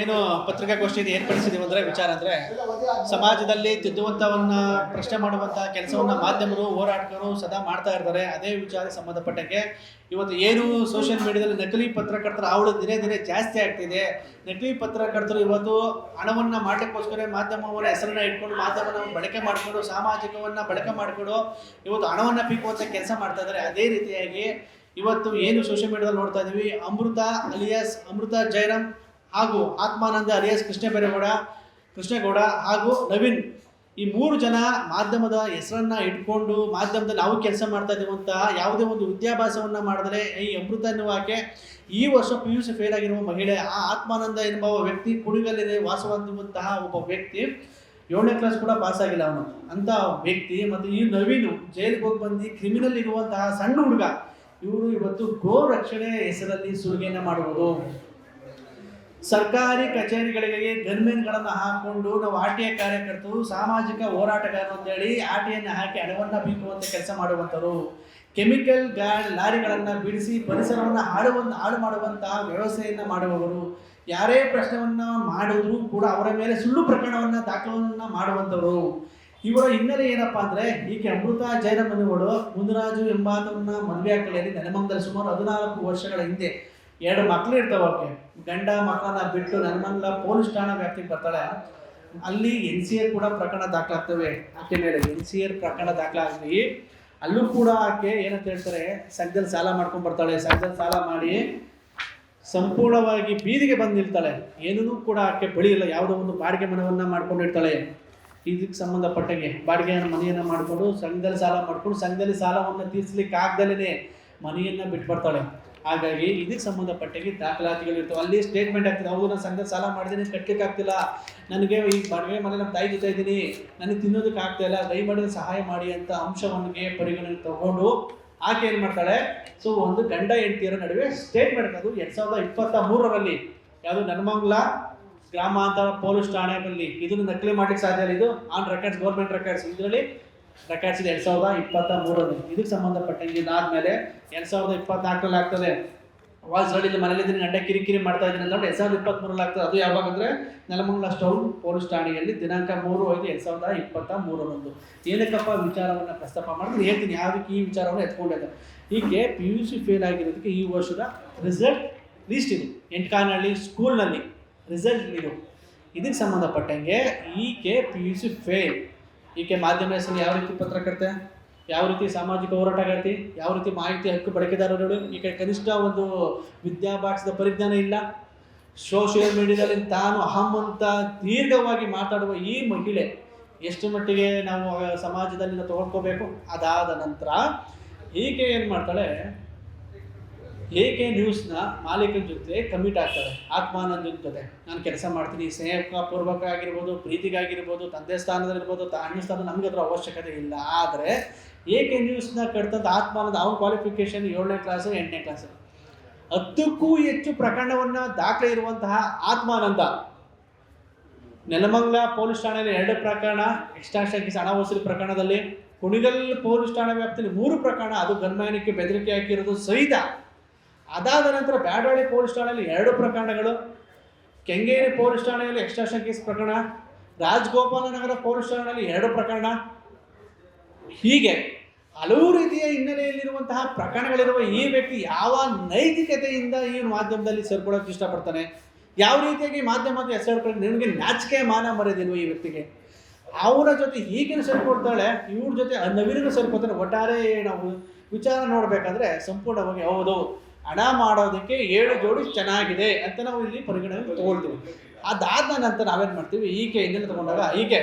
ಏನು ಪತ್ರಿಕಾಗೋಷ್ಠಿಯಲ್ಲಿ ಏರ್ಪಡಿಸಿದೀವಿ ಅಂದರೆ ವಿಚಾರ ಅಂದರೆ ಸಮಾಜದಲ್ಲಿ ತಿದ್ದುವಂಥವನ್ನ ಪ್ರಶ್ನೆ ಮಾಡುವಂಥ ಕೆಲಸವನ್ನು ಮಾಧ್ಯಮರು ಹೋರಾಟಗಾರರು ಸದಾ ಮಾಡ್ತಾ ಇರ್ತಾರೆ. ಅದೇ ವಿಚಾರಕ್ಕೆ ಸಂಬಂಧಪಟ್ಟಂಗೆ ಇವತ್ತು ಏನು ಸೋಷಿಯಲ್ ಮೀಡಿಯಾದಲ್ಲಿ ನಕಲಿ ಪತ್ರಕರ್ತರ ಹಾವಳಿ ದಿನೇ ದಿನೇ ಜಾಸ್ತಿ ಆಗ್ತಿದೆ. ನಕಲಿ ಪತ್ರಕರ್ತರು ಇವತ್ತು ಹಣವನ್ನು ಮಾಡಲಿಕ್ಕೋಸ್ಕರ ಮಾಧ್ಯಮವನ್ನ ಹೆಸರನ್ನ ಇಟ್ಕೊಂಡು ಮಾಧ್ಯಮವನ್ನು ಬಳಕೆ ಮಾಡಿಕೊಂಡು ಸಾಮಾಜಿಕವನ್ನು ಬಳಕೆ ಮಾಡಿಕೊಂಡು ಇವತ್ತು ಹಣವನ್ನು ಪೀಕುವಂಥ ಕೆಲಸ ಮಾಡ್ತಾ ಇದ್ದಾರೆ. ಅದೇ ರೀತಿಯಾಗಿ ಇವತ್ತು ಏನು ಸೋಷಿಯಲ್ ಮೀಡಿಯಾದಲ್ಲಿ ನೋಡ್ತಾ ಇದ್ದೀವಿ, ಅಮೃತ ಅಲಿಯಾಸ್ ಅಮೃತ ಜಯರಾಮ್ ಹಾಗೂ ಆತ್ಮಾನಂದ ಅಲಿಯಾಸ್ ಕೃಷ್ಣೇಗೌಡ ಹಾಗೂ ನವೀನ್, ಈ ಮೂರು ಜನ ಮಾಧ್ಯಮದ ಹೆಸರನ್ನ ಇಟ್ಕೊಂಡು ಮಾಧ್ಯಮದಲ್ಲಿ ನಾವು ಕೆಲಸ ಮಾಡ್ತಾ ಇದ್ದೀವಂತ ಯಾವುದೇ ಒಂದು ವಿದ್ಯಾಭ್ಯಾಸವನ್ನು ಮಾಡಿದ್ರೆ ಈ ಅಮೃತ ಎನ್ನುವ ಆಕೆ ಈ ವರ್ಷ PUC ಫೇಲ್ ಆಗಿರುವ ಮಹಿಳೆ. ಆ ಆತ್ಮಾನಂದ ಎನ್ನುವ ವ್ಯಕ್ತಿ ಕುಣಿಗಲ್ಲಿದೆ ವಾಸವಂತಹ ಒಬ್ಬ ವ್ಯಕ್ತಿ, 7ನೇ ಕ್ಲಾಸ್ ಕೂಡ ಪಾಸ್ ಆಗಿಲ್ಲ ಅವನು ಅಂತ ವ್ಯಕ್ತಿ. ಮತ್ತು ಈ ನವೀನು ಜೈಲಿಗೆ ಹೋಗಿ ಬಂದು ಕ್ರಿಮಿನಲ್ ಇರುವಂತಹ ಸಣ್ಣ ಹುಡುಗ. ಇವರು ಇವತ್ತು ಗೋ ರಕ್ಷಣೆ ಹೆಸರಲ್ಲಿ ಸುಲಿಗೆಯನ್ನು ಮಾಡುವುದು, ಸರ್ಕಾರಿ ಕಚೇರಿಗಳಿಗೆ ಗನ್ಮೆನ್ಗಳನ್ನು ಹಾಕೊಂಡು ನಾವು RTI ಕಾರ್ಯಕರ್ತರು ಸಾಮಾಜಿಕ ಹೋರಾಟಗಾರರು ಅಂತೇಳಿ RTIಯನ್ನು ಹಾಕಿ ಹಣವನ್ನು ಬೀಗುವಂಥ ಕೆಲಸ ಮಾಡುವಂಥವ್ರು, ಕೆಮಿಕಲ್ ಲಾರಿಗಳನ್ನು ಬಿಡಿಸಿ ಪರಿಸರವನ್ನು ಹಾಳು ಮಾಡುವಂತಹ ವ್ಯವಸ್ಥೆಯನ್ನು ಮಾಡುವವರು, ಯಾರೇ ಪ್ರಶ್ನೆಯನ್ನು ಮಾಡಿದ್ರು ಕೂಡ ಅವರ ಮೇಲೆ ಸುಳ್ಳು ಪ್ರಕರಣವನ್ನು ದಾಖಲವನ್ನು ಮಾಡುವಂಥವರು. ಇವರ ಹಿನ್ನೆಲೆ ಏನಪ್ಪ ಅಂದರೆ, ಈಕೆ ಅಮೃತ ಜಯರಾಮ್ ಅನ್ನುವಳು ಮುನಿರಾಜು ಎಂಬಾತವನ್ನ ಮದುವೆ ಹಾಕಲಿಯಲ್ಲಿ ನೆಲಮಂಗಲದಲ್ಲಿ ಸುಮಾರು 14 ವರ್ಷಗಳ ಹಿಂದೆ 2 ಮಕ್ಕಳು ಇರ್ತಾವೆ. ಅವಕ್ಕೆ ಗಂಡ ಮಕ್ಕಳನ್ನ ಬಿಟ್ಟು ನೆಲಮಂಗಲ ಪೊಲೀಸ್ ಠಾಣಾ ವ್ಯಾಪ್ತಿಗೆ ಬರ್ತಾಳೆ. ಅಲ್ಲಿ NCR ಕೂಡ ಪ್ರಕರಣ ದಾಖಲಾಗ್ತವೆ ಆಕೆ ಮೇಲೆ. NCR ಪ್ರಕರಣ ದಾಖಲಾಗಿ ಅಲ್ಲೂ ಕೂಡ ಆಕೆ ಏನಂತ ಹೇಳ್ತಾರೆ, ಸಂಘದಲ್ಲಿ ಸಾಲ ಮಾಡ್ಕೊಂಡು ಬರ್ತಾಳೆ. ಸಂಘದಲ್ಲಿ ಸಾಲ ಮಾಡಿ ಸಂಪೂರ್ಣವಾಗಿ ಬೀದಿಗೆ ಬಂದು ನಿಲ್ತಾಳೆ. ಏನೂ ಕೂಡ ಆಕೆ ಬಳಿ ಇಲ್ಲ. ಯಾವುದೋ ಒಂದು ಬಾಡಿಗೆ ಮನೆಯನ್ನು ಮಾಡ್ಕೊಂಡಿರ್ತಾಳೆ. ಇದಕ್ಕೆ ಸಂಬಂಧಪಟ್ಟಂಗೆ ಬಾಡಿಗೆ ಮನೆಯನ್ನು ಮಾಡಿಕೊಂಡು ಸಂಘದಲ್ಲಿ ಸಾಲ ಮಾಡ್ಕೊಂಡು ಸಂಘದಲ್ಲಿ ಸಾಲವನ್ನು ತೀರಿಸಲಿಕ್ಕೆ ಆಗದಲ್ಲೇ ಮನೆಯನ್ನು ಬಿಟ್ಟು ಬರ್ತಾಳೆ. ಹಾಗಾಗಿ ಇದಕ್ಕೆ ಸಂಬಂಧಪಟ್ಟಂಗೆ ದಾಖಲಾತಿಗಳಿರ್ತವೆ. ಅಲ್ಲಿ ಸ್ಟೇಟ್ಮೆಂಟ್ ಆಗ್ತದೆ, ಹೌದು ನಾನು ಸಂಘ ಸಾಲ ಮಾಡಿದ್ದೀನಿ, ಕಟ್ಟಲಿಕ್ಕೆ ಆಗ್ತಿಲ್ಲ, ನನಗೆ ಈ ಬಾಡಿಗೆ ಮನೆ ನಮ್ಮ ತಾಯಿ ಜೊತೆ ಇದ್ದೀನಿ, ನನಗೆ ತಿನ್ನೋದಕ್ಕೆ ಆಗ್ತಾ ಇಲ್ಲ, ದಯಮಾಡಿ ಸಹಾಯ ಮಾಡಿ ಅಂತ ಅಂಶವನ್ನಿಗೆ ಪರಿಗಣನೆ ತಗೊಂಡು ಆಕೆ ಏನು ಮಾಡ್ತಾಳೆ, ಸೊ ಒಂದು ಗಂಡ ಹೆಂಡತಿಯರ ನಡುವೆ ಸ್ಟೇಟ್ಮೆಂಟ್, ಅದು 2023ರಲ್ಲಿ ಯಾವುದು ನೆಲಮಂಗಲ ಗ್ರಾಮಾಂತರ ಪೊಲೀಸ್ ಠಾಣೆಯಲ್ಲಿ ಇದನ್ನು ನಕಲಿ ಮಾಡ್ಲಿಕ್ಕೆ ಸಾಧ್ಯ ಇಲ್ಲ. ಇದು ಆನ್ ರೆಕಾರ್ಡ್ಸ್, ಗೌರ್ಮೆಂಟ್ ರೆಕಾರ್ಡ್ಸ್, ಇದರಲ್ಲಿ ರೆಕಾರ್ಡ್ಸ್ ಇದೆ 2023ರಲ್ಲಿ. ಇದಕ್ಕೆ ಸಂಬಂಧಪಟ್ಟಂಗೆ ಇದಾದ್ಮೇಲೆ 2024ರಲ್ಲಿ ಆಗ್ತದೆ. ವಾಲ್ಸಳ್ಳಿಲಿ ಮನೇಲಿದ್ದೀನಿ ಗಂಡ ಕಿರಿಕಿರಿ ಮಾಡ್ತಾ ಇದ್ದೀನಿ ಅಂತ 2023ರಲ್ಲಿ ಆಗ್ತದೆ. ಅದು ಯಾವಾಗ ಅಂದರೆ ನೆಲಮಂಗಲ ಟೌನ್ ಪೊಲೀಸ್ ಠಾಣೆಯಲ್ಲಿ ದಿನಾಂಕ 3/5/2023ರಂದು. ಏನಕ್ಕಪ್ಪ ವಿಚಾರವನ್ನು ಪ್ರಸ್ತಾಪ ಮಾಡಿದ್ರೆ ಹೇಳ್ತೀನಿ, ಯಾವುದಕ್ಕೆ ಈ ವಿಚಾರವನ್ನು ಎತ್ಕೊಂಡಿದ್ದೆ. ಹೀಗೆ PUC ಫೇಲ್ ಆಗಿರೋದಕ್ಕೆ ಈ ವರ್ಷದ ರಿಸಲ್ಟ್ ಲೀಸ್ಟ್ ಇದು, ಎಂಟ್ಕಾನಹಳ್ಳಿ ಸ್ಕೂಲ್ನಲ್ಲಿ ರಿಸಲ್ಟ್ ಇದು. ಇದಕ್ಕೆ ಸಂಬಂಧಪಟ್ಟಂಗೆ ಈಕೆ PUC ಫೇಲ್. ಈಕೆ ಮಾಧ್ಯಮ ಹೆಸರು ಯಾವ ರೀತಿ ಪತ್ರಕರ್ತೆ, ಯಾವ ರೀತಿ ಸಾಮಾಜಿಕ ಹೋರಾಟಗಾರ್ತಿ, ಯಾವ ರೀತಿ ಮಾಹಿತಿ ಹಕ್ಕು ಬಳಕೆದಾರರು, ಈಕೆ ಕನಿಷ್ಠ ಒಂದು ವಿದ್ಯಾಭ್ಯಾಸದ ಪರಿಜ್ಞಾನ ಇಲ್ಲ. ಸೋಷಿಯಲ್ ಮೀಡಿಯಾದಲ್ಲಿ ತಾನು ಅಹಂ ಅಂತ ದೀರ್ಘವಾಗಿ ಮಾತಾಡುವ ಈ ಮಹಿಳೆ ಎಷ್ಟು ಮಟ್ಟಿಗೆ ನಾವು ಸಮಾಜದಲ್ಲಿ ತಗೊಳ್ಕೋಬೇಕು. ಅದಾದ ನಂತರ ಈಕೆ ಏನು ಮಾಡ್ತಾಳೆ, AK ನ್ಯೂಸ್ನ ಮಾಲೀಕನ ಜೊತೆ ಕಮಿಟ್ ಆಗ್ತಾಳೆ. ಆತ್ಮಾನಂದನ ಜೊತೆ ನಾನು ಕೆಲಸ ಮಾಡ್ತೀನಿ, ಸ್ನೇಹಪೂರ್ವಕ ಆಗಿರ್ಬೋದು, ಪ್ರೀತಿಗಾಗಿರ್ಬೋದು, ತಂದೆ ಸ್ಥಾನದಲ್ಲಿರ್ಬೋದು, ಅಣ್ಣ ಸ್ಥಾನ, ನಮಗೆ ಅದರ ಅವಶ್ಯಕತೆ ಇಲ್ಲ. ಆದರೆ AK ನ್ಯೂಸ್ನ ಕಟ್ತಂಥ ಆತ್ಮಾನಂದ, ಅವನ ಕ್ವಾಲಿಫಿಕೇಷನ್ 7ನೇ ಕ್ಲಾಸು 8ನೇ ಕ್ಲಾಸು, 10ಕ್ಕೂ ಹೆಚ್ಚು ಪ್ರಕರಣವನ್ನು ದಾಖಲೆ ಇರುವಂತಹ ಆತ್ಮಾನಂದ ನೆಲಮಂಗಲ ಪೊಲೀಸ್ ಠಾಣೆಯಲ್ಲಿ 2 ಪ್ರಕರಣ, ಎಕ್ಸ್ಟ್ರಾಕ್ಷನ್ ಕೇಸ್ ಹಣ ವಸೂಲಿ ಪ್ರಕರಣದಲ್ಲಿ, ಕುಣಿಗಲ್ ಪೊಲೀಸ್ ಠಾಣಾ ವ್ಯಾಪ್ತಿಯಲ್ಲಿ 3 ಪ್ರಕರಣ, ಅದು ಗನ್ಮ್ಯಾನಕ್ಕೆ ಬೆದರಿಕೆ ಹಾಕಿರೋದು ಸಹಿತ. ಅದಾದ ನಂತರ ಬ್ಯಾಡಳ್ಳಿ ಪೊಲೀಸ್ ಠಾಣೆಯಲ್ಲಿ 2 ಪ್ರಕರಣಗಳು, ಕೆಂಗೇರಿ ಪೊಲೀಸ್ ಠಾಣೆಯಲ್ಲಿ ಎಕ್ಸ್ಟ್ರಾಕ್ಷನ್ ಕೇಸ್ ಪ್ರಕರಣ, ರಾಜಗೋಪಾಲನಗರ ಪೊಲೀಸ್ ಠಾಣೆಯಲ್ಲಿ 2 ಪ್ರಕರಣ. ಹೀಗೆ ಹಲವು ರೀತಿಯ ಹಿನ್ನೆಲೆಯಲ್ಲಿರುವಂತಹ ಪ್ರಕರಣಗಳಿರುವ ಈ ವ್ಯಕ್ತಿ ಯಾವ ನೈತಿಕತೆಯಿಂದ ಈ ಮಾಧ್ಯಮದಲ್ಲಿ ಸೇರ್ಕೊಳ್ಳೋಕೆ ಇಷ್ಟಪಡ್ತಾನೆ, ಯಾವ ರೀತಿಯಾಗಿ ಮಾಧ್ಯಮದ ಹೆಸರು, ನಿಮಗೆ ನಾಚಿಕೆ ಮಾನ ಮರ್ಯಾದಿಲ್ವ ಈ ವ್ಯಕ್ತಿಗೆ? ಅವರ ಜೊತೆ ಈಗಿನ ಸೇರ್ಕೊಡ್ತಾಳೆ, ಇವ್ರ ಜೊತೆ ನವೀನಿಗೂ ಸೇರ್ಕೊತಾನೆ. ಒಟ್ಟಾರೆ ನಾವು ವಿಚಾರ ನೋಡಬೇಕಾದ್ರೆ ಸಂಪೂರ್ಣವಾಗಿ ಹೌದು, ಹಣ ಮಾಡೋದಕ್ಕೆ 7 ಜೋಡಿ ಚೆನ್ನಾಗಿದೆ ಅಂತ ನಾವು ಇಲ್ಲಿ ಪರಿಗಣನೆ ತಗೊಳ್ತೀವಿ. ಅದಾದ ನಂತರ ನಾವೇನು ಮಾಡ್ತೀವಿ, ಈಕೆ ಹಿನ್ನೆಲೆ ತಗೊಂಡಾಗ ಈಕೆ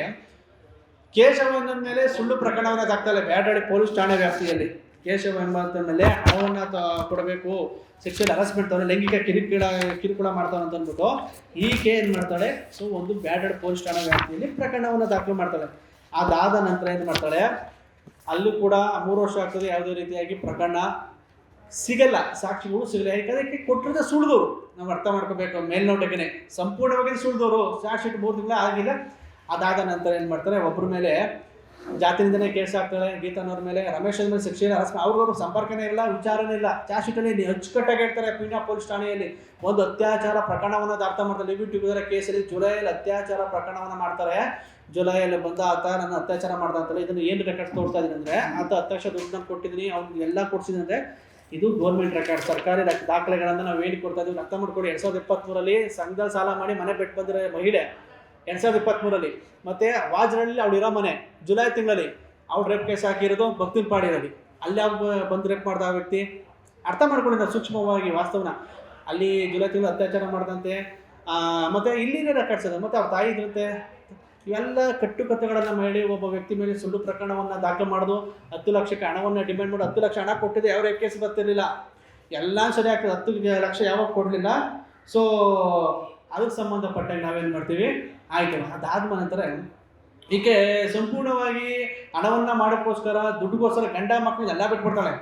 ಕೇಶವನ ಮೇಲೆ ಸುಳ್ಳು ಪ್ರಕರಣವನ್ನು ದಾಖಲೆ ಬ್ಯಾಡಳ್ಳಿ ಪೊಲೀಸ್ ಠಾಣೆ ವ್ಯಾಪ್ತಿಯಲ್ಲಿ. ಕೇಶವ ಎಂಬಂತ ಮೇಲೆ ಹಣವನ್ನು ಕೊಡಬೇಕು, ಸೆಕ್ಷುವಲ್ ಹರಾಸ್ಮೆಂಟ್ ಅವನು ಲೈಂಗಿಕ ಕಿರುಕುಳ ಮಾಡ್ತಾನೆ ಅಂತ ಅಂದ್ಬಿಟ್ಟು ಈಕೆ ಏನು ಮಾಡ್ತಾಳೆ, ಸೊ ಒಂದು ಬ್ಯಾಡಳ್ಳಿ ಪೊಲೀಸ್ ಠಾಣೆ ವ್ಯಾಪ್ತಿಯಲ್ಲಿ ಪ್ರಕರಣವನ್ನು ದಾಖಲು ಮಾಡ್ತಾಳೆ. ಅದಾದ ನಂತರ ಏನು ಮಾಡ್ತಾಳೆ, ಅಲ್ಲೂ ಕೂಡ 3 ವರ್ಷ ಆಗ್ತದೆ. ಯಾವುದೇ ರೀತಿಯಾಗಿ ಪ್ರಕರಣ ಸಿಗಲ್ಲ, ಸಾಕ್ಷಿಗಳು ಸಿಗಲ್ಲ. ಯಾಕಂದರೆ ಕೊಟ್ಟಿರೋದೇ ಸುಳಿದವರು, ನಾವು ಅರ್ಥ ಮಾಡ್ಕೋಬೇಕು. ಮೇಲ್ನೋಟಕ್ಕೆ ಸಂಪೂರ್ಣವಾಗಿ ಸುಳಿದವರು, ಚಾರ್ಜ್ ಶೀಟ್ 3 ತಿಂಗಳ ಆಗಿಲ್ಲ. ಅದಾದ ನಂತರ ಏನು ಮಾಡ್ತಾರೆ, ಒಬ್ಬರ ಮೇಲೆ ಜಾತಿನಿಂದನೇ ಕೇಸ್ ಆಗ್ತಾಳೆ ಗೀತಾನವ್ರ ಮೇಲೆ, ರಮೇಶ್ ಮೇಲೆ ಶಿಕ್ಷೆ ಹರಸ್ಮೆಂಟ್, ಅವ್ರಿಗೂ ಸಂಪರ್ಕನೇ ಇಲ್ಲ, ವಿಚಾರನೇ ಇಲ್ಲ. ಚಾರ್ಜ್ ಶೀಟಲ್ಲಿ ಅಚ್ಚುಕಟ್ಟಾಗಿ ಹೇಳ್ತಾರೆ ಪೀಣ್ಯ ಪೊಲೀಸ್ ಠಾಣೆಯಲ್ಲಿ ಒಂದು ಅತ್ಯಾಚಾರ ಪ್ರಕರಣವನ್ನು ಅರ್ಥ ಮಾಡ್ತಾರೆ. ಲಿವ್ ಟುಗೆದರ್ ಕೇಸಲ್ಲಿ ಜುಲೈಯಲ್ಲಿ ಅತ್ಯಾಚಾರ ಪ್ರಕರಣವನ್ನು ಮಾಡ್ತಾರೆ. ಜುಲೈಯಲ್ಲಿ ಬಂದ ಆತ ನನ್ನ ಅತ್ಯಾಚಾರ ಮಾಡ್ದ ಅಂತಲ್ಲ, ಇದನ್ನು ಏನು ರೆಕಾರ್ಡ್ಸ್ ತೋರಿಸ್ತಾ ಇದ್ದೀನಿ ಅಂದರೆ, ಆತ 10 ಲಕ್ಷ ದುಡ್ಡನ್ನು ಕೊಟ್ಟಿದ್ದೀನಿ, ಅವ್ನಿಗೆ ಎಲ್ಲ ಕೊಡ್ಸಿದ್ದೀನಿ ಅಂದರೆ ಇದು ಗೌರ್ಮೆಂಟ್ ರೆಕಾರ್ಡ್, ಸರ್ಕಾರಿ ದಾಖಲೆಗಳನ್ನು ನಾವು ಹೇಳಿ ಕೊಡ್ತಾ ಇದ್ದೀವಿ. ಅರ್ಥ ಮಾಡ್ಕೊಳ್ಳಿ. 2023ರಲ್ಲಿ ಸಂಘದಲ್ಲಿ ಸಾಲ ಮಾಡಿ ಮನೆ ಬಿಟ್ಟು ಬಂದರೆ ಮಹಿಳೆ 2023ರಲ್ಲಿ, ಮತ್ತು ವಾಜ್ರಲ್ಲಿ ಅವಳಿರೋ ಮನೆ ಜುಲೈ ತಿಂಗಳಲ್ಲಿ ಅವ್ಳು ರೇಪ್ ಕೇಸ್ ಹಾಕಿರೋದು ಭಕ್ತಿನಪಾಡಿರಲ್ಲಿ, ಅಲ್ಲಿ ಬಂದು ರೇಪ್ ಮಾಡ್ದ ಆ ವ್ಯಕ್ತಿ. ಅರ್ಥ ಮಾಡ್ಕೊಳ್ಳಿ ನಾವು ಸೂಕ್ಷ್ಮವಾಗಿ ವಾಸ್ತವನ. ಅಲ್ಲಿ ಜುಲೈ ತಿಂಗಳು ಅತ್ಯಾಚಾರ ಮಾಡ್ದಂತೆ, ಮತ್ತು ಇಲ್ಲಿನೇ ರೆಕಾರ್ಡ್ಸ್ ಇದೆ. ಮತ್ತು ಅವ್ರ ತಾಯಿ ಇದ್ರಂತೆ. ಇವೆಲ್ಲ ಕಟ್ಟುಕತೆಗಳನ್ನು ಮಾಡಿ ಒಬ್ಬ ವ್ಯಕ್ತಿ ಮೇಲೆ ಸುಳ್ಳು ಪ್ರಕರಣವನ್ನು ದಾಖಲೆ ಮಾಡೋದು, 10 ಲಕ್ಷಕ್ಕೆ ಹಣವನ್ನು ಡಿಮ್ಯಾಂಡ್ ಮಾಡಿ 10 ಲಕ್ಷ ಹಣ ಕೊಟ್ಟಿದೆ, ಯಾವ ರೇಪ್ ಕೇಸ್ ಬರ್ತಿರಲಿಲ್ಲ, ಎಲ್ಲ ಸರಿ ಆಗ್ತದೆ. 10 ಲಕ್ಷ ಯಾವಾಗ ಕೊಡಲಿಲ್ಲ. ಸೊ ಅದಕ್ಕೆ ಸಂಬಂಧಪಟ್ಟಾಗ ನಾವೇನು ಮಾಡ್ತೀವಿ, ಆಯಿತು. ಅದಾದ ನಂತರ ಈಕೆ ಸಂಪೂರ್ಣವಾಗಿ ಹಣವನ್ನು ಮಾಡೋಕ್ಕೋಸ್ಕರ ದುಡ್ಡುಗೋಸ್ಕರ ಗಂಡ ಮಕ್ಕಳು ಎಲ್ಲ ಬಿಟ್ಬಿಡ್ತಾಳೆ.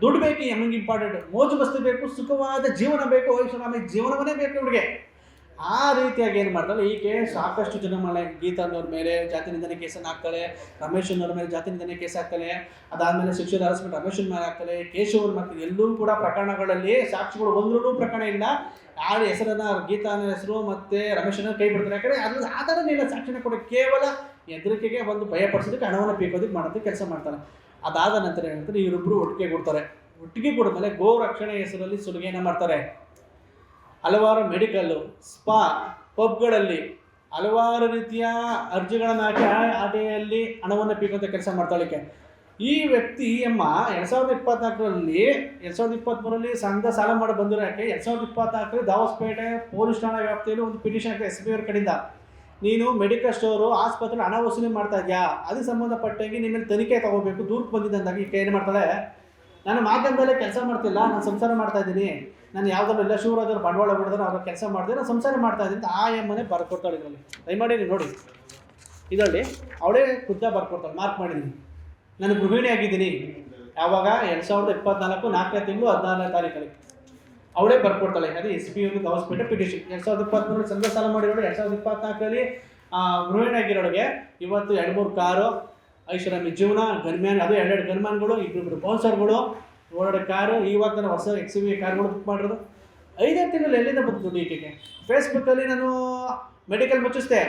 ದುಡ್ಡು ಬೇಕು, ನಮಗೆ ಇಂಪಾರ್ಟೆಂಟ್, ಮೋಜು ಬಸ್ತು ಬೇಕು, ಸುಖವಾದ ಜೀವನ ಬೇಕು, ಐಷಾರಾಮಿ ಜೀವನವನ್ನೇ ಬೇಕು ಇವಳಿಗೆ. ಆ ರೀತಿಯಾಗಿ ಏನು ಮಾಡ್ತಾಳೆ ಈಕೆ, ಸಾಕಷ್ಟು ಜನ ಮೇಲೆ ಗೀತಾನವ್ರ ಮೇಲೆ ಜಾತಿ ನಿಂದನೆ ಕೇಸನ್ನು ಹಾಕ್ತಾಳೆ, ರಮೇಶನ್ನವ್ರ ಮೇಲೆ ಜಾತಿ ನಿಂದನೆ ಕೇಸ್ ಹಾಕ್ತಾಳೆ. ಅದಾದಮೇಲೆ ಶಿಕ್ಷೆ ಹರಸ್ಮೆಂಟ್ ರಮೇಶನ್ ಮೇಲೆ ಹಾಕ್ತಾಳೆ, ಕೇಶವನ ಮೇಲೆ, ಎಲ್ಲೂ ಕೂಡ ಪ್ರಕರಣಗಳಲ್ಲಿ ಸಾಕ್ಷಿಗಳು ಒಂದ್ರೂ ಪ್ರಕರಣ ಇಲ್ಲ. ಯಾರ ಹೆಸರನ್ನು ಗೀತಾನ ಹೆಸರು ಮತ್ತು ರಮೇಶನ್ನ ಕೈ ಬಿಡ್ತಾರೆ. ಯಾಕಂದರೆ ಅದ್ರ ಆಧಾರನೇ ಇಲ್ಲ ಸಾಕ್ಷಿನ ಕೊಡಿ, ಕೇವಲ ಹೆದರಿಕೆಗೆ ಒಂದು ಭಯಪಡಿಸೋದಕ್ಕೆ ಹಣವನ್ನು ಪೀಕೋದಕ್ಕೆ ಮಾಡೋದಕ್ಕೆ ಕೆಲಸ ಮಾಡ್ತಾಳೆ. ಅದಾದ ನಂತರ ಏನಂತಾರೆ, ಇವರಿಬ್ಬರು ಒಟ್ಟಿಗೆ ಕೊಡ್ತಾರೆ. ಒಟ್ಟಿಗೆ ಕೊಡಿದ್ಮೇಲೆ ಗೋ ರಕ್ಷಣೆ ಹೆಸರಲ್ಲಿ ಸುಲಿಗೆಯನ್ನು ಮಾಡ್ತಾರೆ. ಹಲವಾರು ಮೆಡಿಕಲ್ಲು, ಸ್ಪಾ, ಪಬ್ಗಳಲ್ಲಿ ಹಲವಾರು ರೀತಿಯ ಅರ್ಜಿಗಳನ್ನು ಹಾಕಿ ಆಟೆಯಲ್ಲಿ ಹಣವನ್ನು ಪೀಕೋಂಥ ಕೆಲಸ ಮಾಡ್ತಾಳಿಕೆ. ಈ ವ್ಯಕ್ತಿ ಅಮ್ಮ 2024ರಲ್ಲಿ 2023ರಲ್ಲಿ ಸಂಘ ಸಾಲ ಮಾಡಿ ಬಂದಿರೋಕ್ಕೆ 2024ರಲ್ಲಿ ದಾವಸ್ಪೇಟೆ ಪೊಲೀಸ್ ಠಾಣಾ ವ್ಯಾಪ್ತಿಯಲ್ಲಿ ಒಂದು ಪಿಟಿಷನ್ ಆಗ್ತದೆ ಎಸ್ ಪಿ ಅವ್ರ ಕಡೆಯಿಂದ. ನೀನು ಮೆಡಿಕಲ್ ಸ್ಟೋರು ಆಸ್ಪತ್ರೆ ಹಣ ವಸೂಲಿ ಮಾಡ್ತಾ ಇದೆಯಾ, ಅದಕ್ಕೆ ಸಂಬಂಧಪಟ್ಟಂಗೆ ನಿಮ್ಮಲ್ಲಿ ತನಿಖೆ ತಗೋಬೇಕು, ದೂರಕ್ಕೆ ಬಂದಿದ್ದಂದಾಗ ಈಕೆ ಏನು ಮಾಡ್ತಾಳೆ, ನಾನು ಮಾಧ್ಯಮದಲ್ಲೇ ಕೆಲಸ ಮಾಡ್ತಿಲ್ಲ, ನಾನು ಸಂಸಾರ ಮಾಡ್ತಾ ಇದ್ದೀನಿ, ನಾನು ಯಾವುದಾದ್ರು ಎಲ್ಲ ಶಿವರಾಜರು ಬಂಡವಾಳ ಬಿಡಿದ್ರೆ ಅವ್ರ ಕೆಲಸ ಮಾಡಿದ್ರೆ ನಾನು ಸಂಸಾರ ಮಾಡ್ತಾ ಇದ್ದೀನಿ ಅಂತ ಆ ಎಮ್ಮನೆ ಬರ್ಕೊಡ್ತಾಳೆ. ಇದರಲ್ಲಿ ದಯಮಾಡಿ ನೀವು ನೋಡಿ, ಇದರಲ್ಲಿ ಅವಳೇ ಖುದ್ದ ಬರ್ಕೊಡ್ತಾಳೆ, ಮಾರ್ಕ್ ಮಾಡಿದ್ದೀನಿ. ನಾನು ಗೃಹಿಣಿ ಆಗಿದ್ದೀನಿ. ಯಾವಾಗ 2024 4ನೇ ತಿಂಗಳು 14ನೇ ತಾರೀಕಲ್ಲಿ ಅವಳೇ ಬರ್ಕೊಡ್ತಾಳೆ. ಅದೇ ಎಸ್ ಪಿ ಅವ್ರಿಗೆ ದಾವಸ್ಪೇಟೆ ಪಿಟಿಷನ್. 2023ರಲ್ಲಿ ಸಂಘ ಸಾಲ ಮಾಡಿರೋಳು, 2024ರಲ್ಲಿ ಗೃಹಿಣಿ ಆಗಿರೋಳಿಗೆ ಇವತ್ತು 2-3 ಕಾರು, ಐಷಾರಾಮಿ ಜೀವನ, ಗನ್ಮ್ಯಾನ್, ಅದು 2 ಗನ್ಮ್ಯಾನ್ಗಳು, 2 ಬೌನ್ಸರ್ಗಳು, 2 ಕಾರು, ಇವಾಗ ನಾನು ಹೊಸ XUV ಕಾರ್ಗಳು ಬುಕ್ ಮಾಡಿರೋದು. 5 ತಿಂಗಳು ಎಲ್ಲಿಂದ ಬಂತು ದುಡ್ಡು ಈಕೆಗೆ? ಫೇಸ್ಬುಕ್ಕಲ್ಲಿ ನಾನು ಮೆಡಿಕಲ್ ಮುಚ್ಚಿಸ್ದೆ,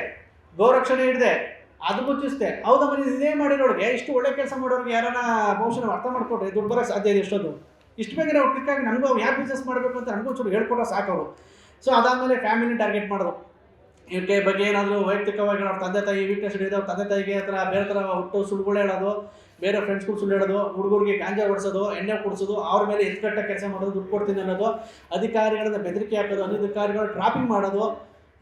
ಗೋರಕ್ಷಣೆ ಹಿಡಿದೆ, ಅದು ಮುಚ್ಚಿಸ್ದೆ. ಹೌದಾ, ಮನೆ ಇದೇ ಮಾಡಿರೋರಿಗೆ, ಇಷ್ಟು ಒಳ್ಳೆ ಕೆಲಸ ಮಾಡೋರಿಗೆ ಯಾರನ್ನ ಬಹುಶಃ ಅರ್ಥ ಮಾಡ್ಕೊಟ್ರೆ ದುಡ್ಡು ಬರೋಕ್ಕೆ ಸಾಧ್ಯ ಇದೆ. ಎಷ್ಟೊಂದು ಇಷ್ಟು ಬೇಗ ನಾವು ಕ್ಲಿಕ್ಕಾಗಿ ನಮಗೂ ಯಾಕೆ ಬಿಸ್ನೆಸ್ ಮಾಡಬೇಕು ಅಂತ ನಮಗೂ ಚೂರು ಹೇಳ್ಕೊಟ್ರೆ ಸಾಕವರು. ಸೊ ಅದಾದಮೇಲೆ ಫ್ಯಾಮಿಲಿ ಟಾರ್ಗೆಟ್ ಮಾಡೋದು. ಇವಕ್ಕೆ ಬಗ್ಗೆ ಏನಾದರೂ ವೈಯಕ್ತಿಕವಾಗಿ ಅವ್ರ ತಂದೆ ತಾಯಿ ವೀಕ್ನೆಸ್ ಹಿಡಿದು ಅವ್ರ ತಂದೆ ತಾಯಿಗೆ ಹತ್ರ ಬೇರೆ ಥರ ಹುಟ್ಟು ಸುಳ್ಳುಗಳು ಹೇಳೋದು, ಬೇರೆ ಫ್ರೆಂಡ್ಸ್ಗಳು ಸುಳ್ಳು ಹೇಳೋದು, ಹುಡುಗರಿಗೆ ಗಾಂಜಾ ಹೊಡಿಸೋದು, ಎಣ್ಣೆ ಕುಡಿಸೋದು, ಅವ್ರ ಮೇಲೆ ಎತ್ಕಟ್ಟ ಕೆಲಸ ಮಾಡೋದು, ದುಡ್ಡು ಕೊಡ್ತೀನಿ ಅನ್ನೋದು, ಅಧಿಕಾರಿಗಳನ್ನ ಬೆದರಿಕೆ ಹಾಕೋದು, ಅಧಿಕಾರಿಗಳು ಟ್ರಾಪಿಂಗ್ ಮಾಡೋದು,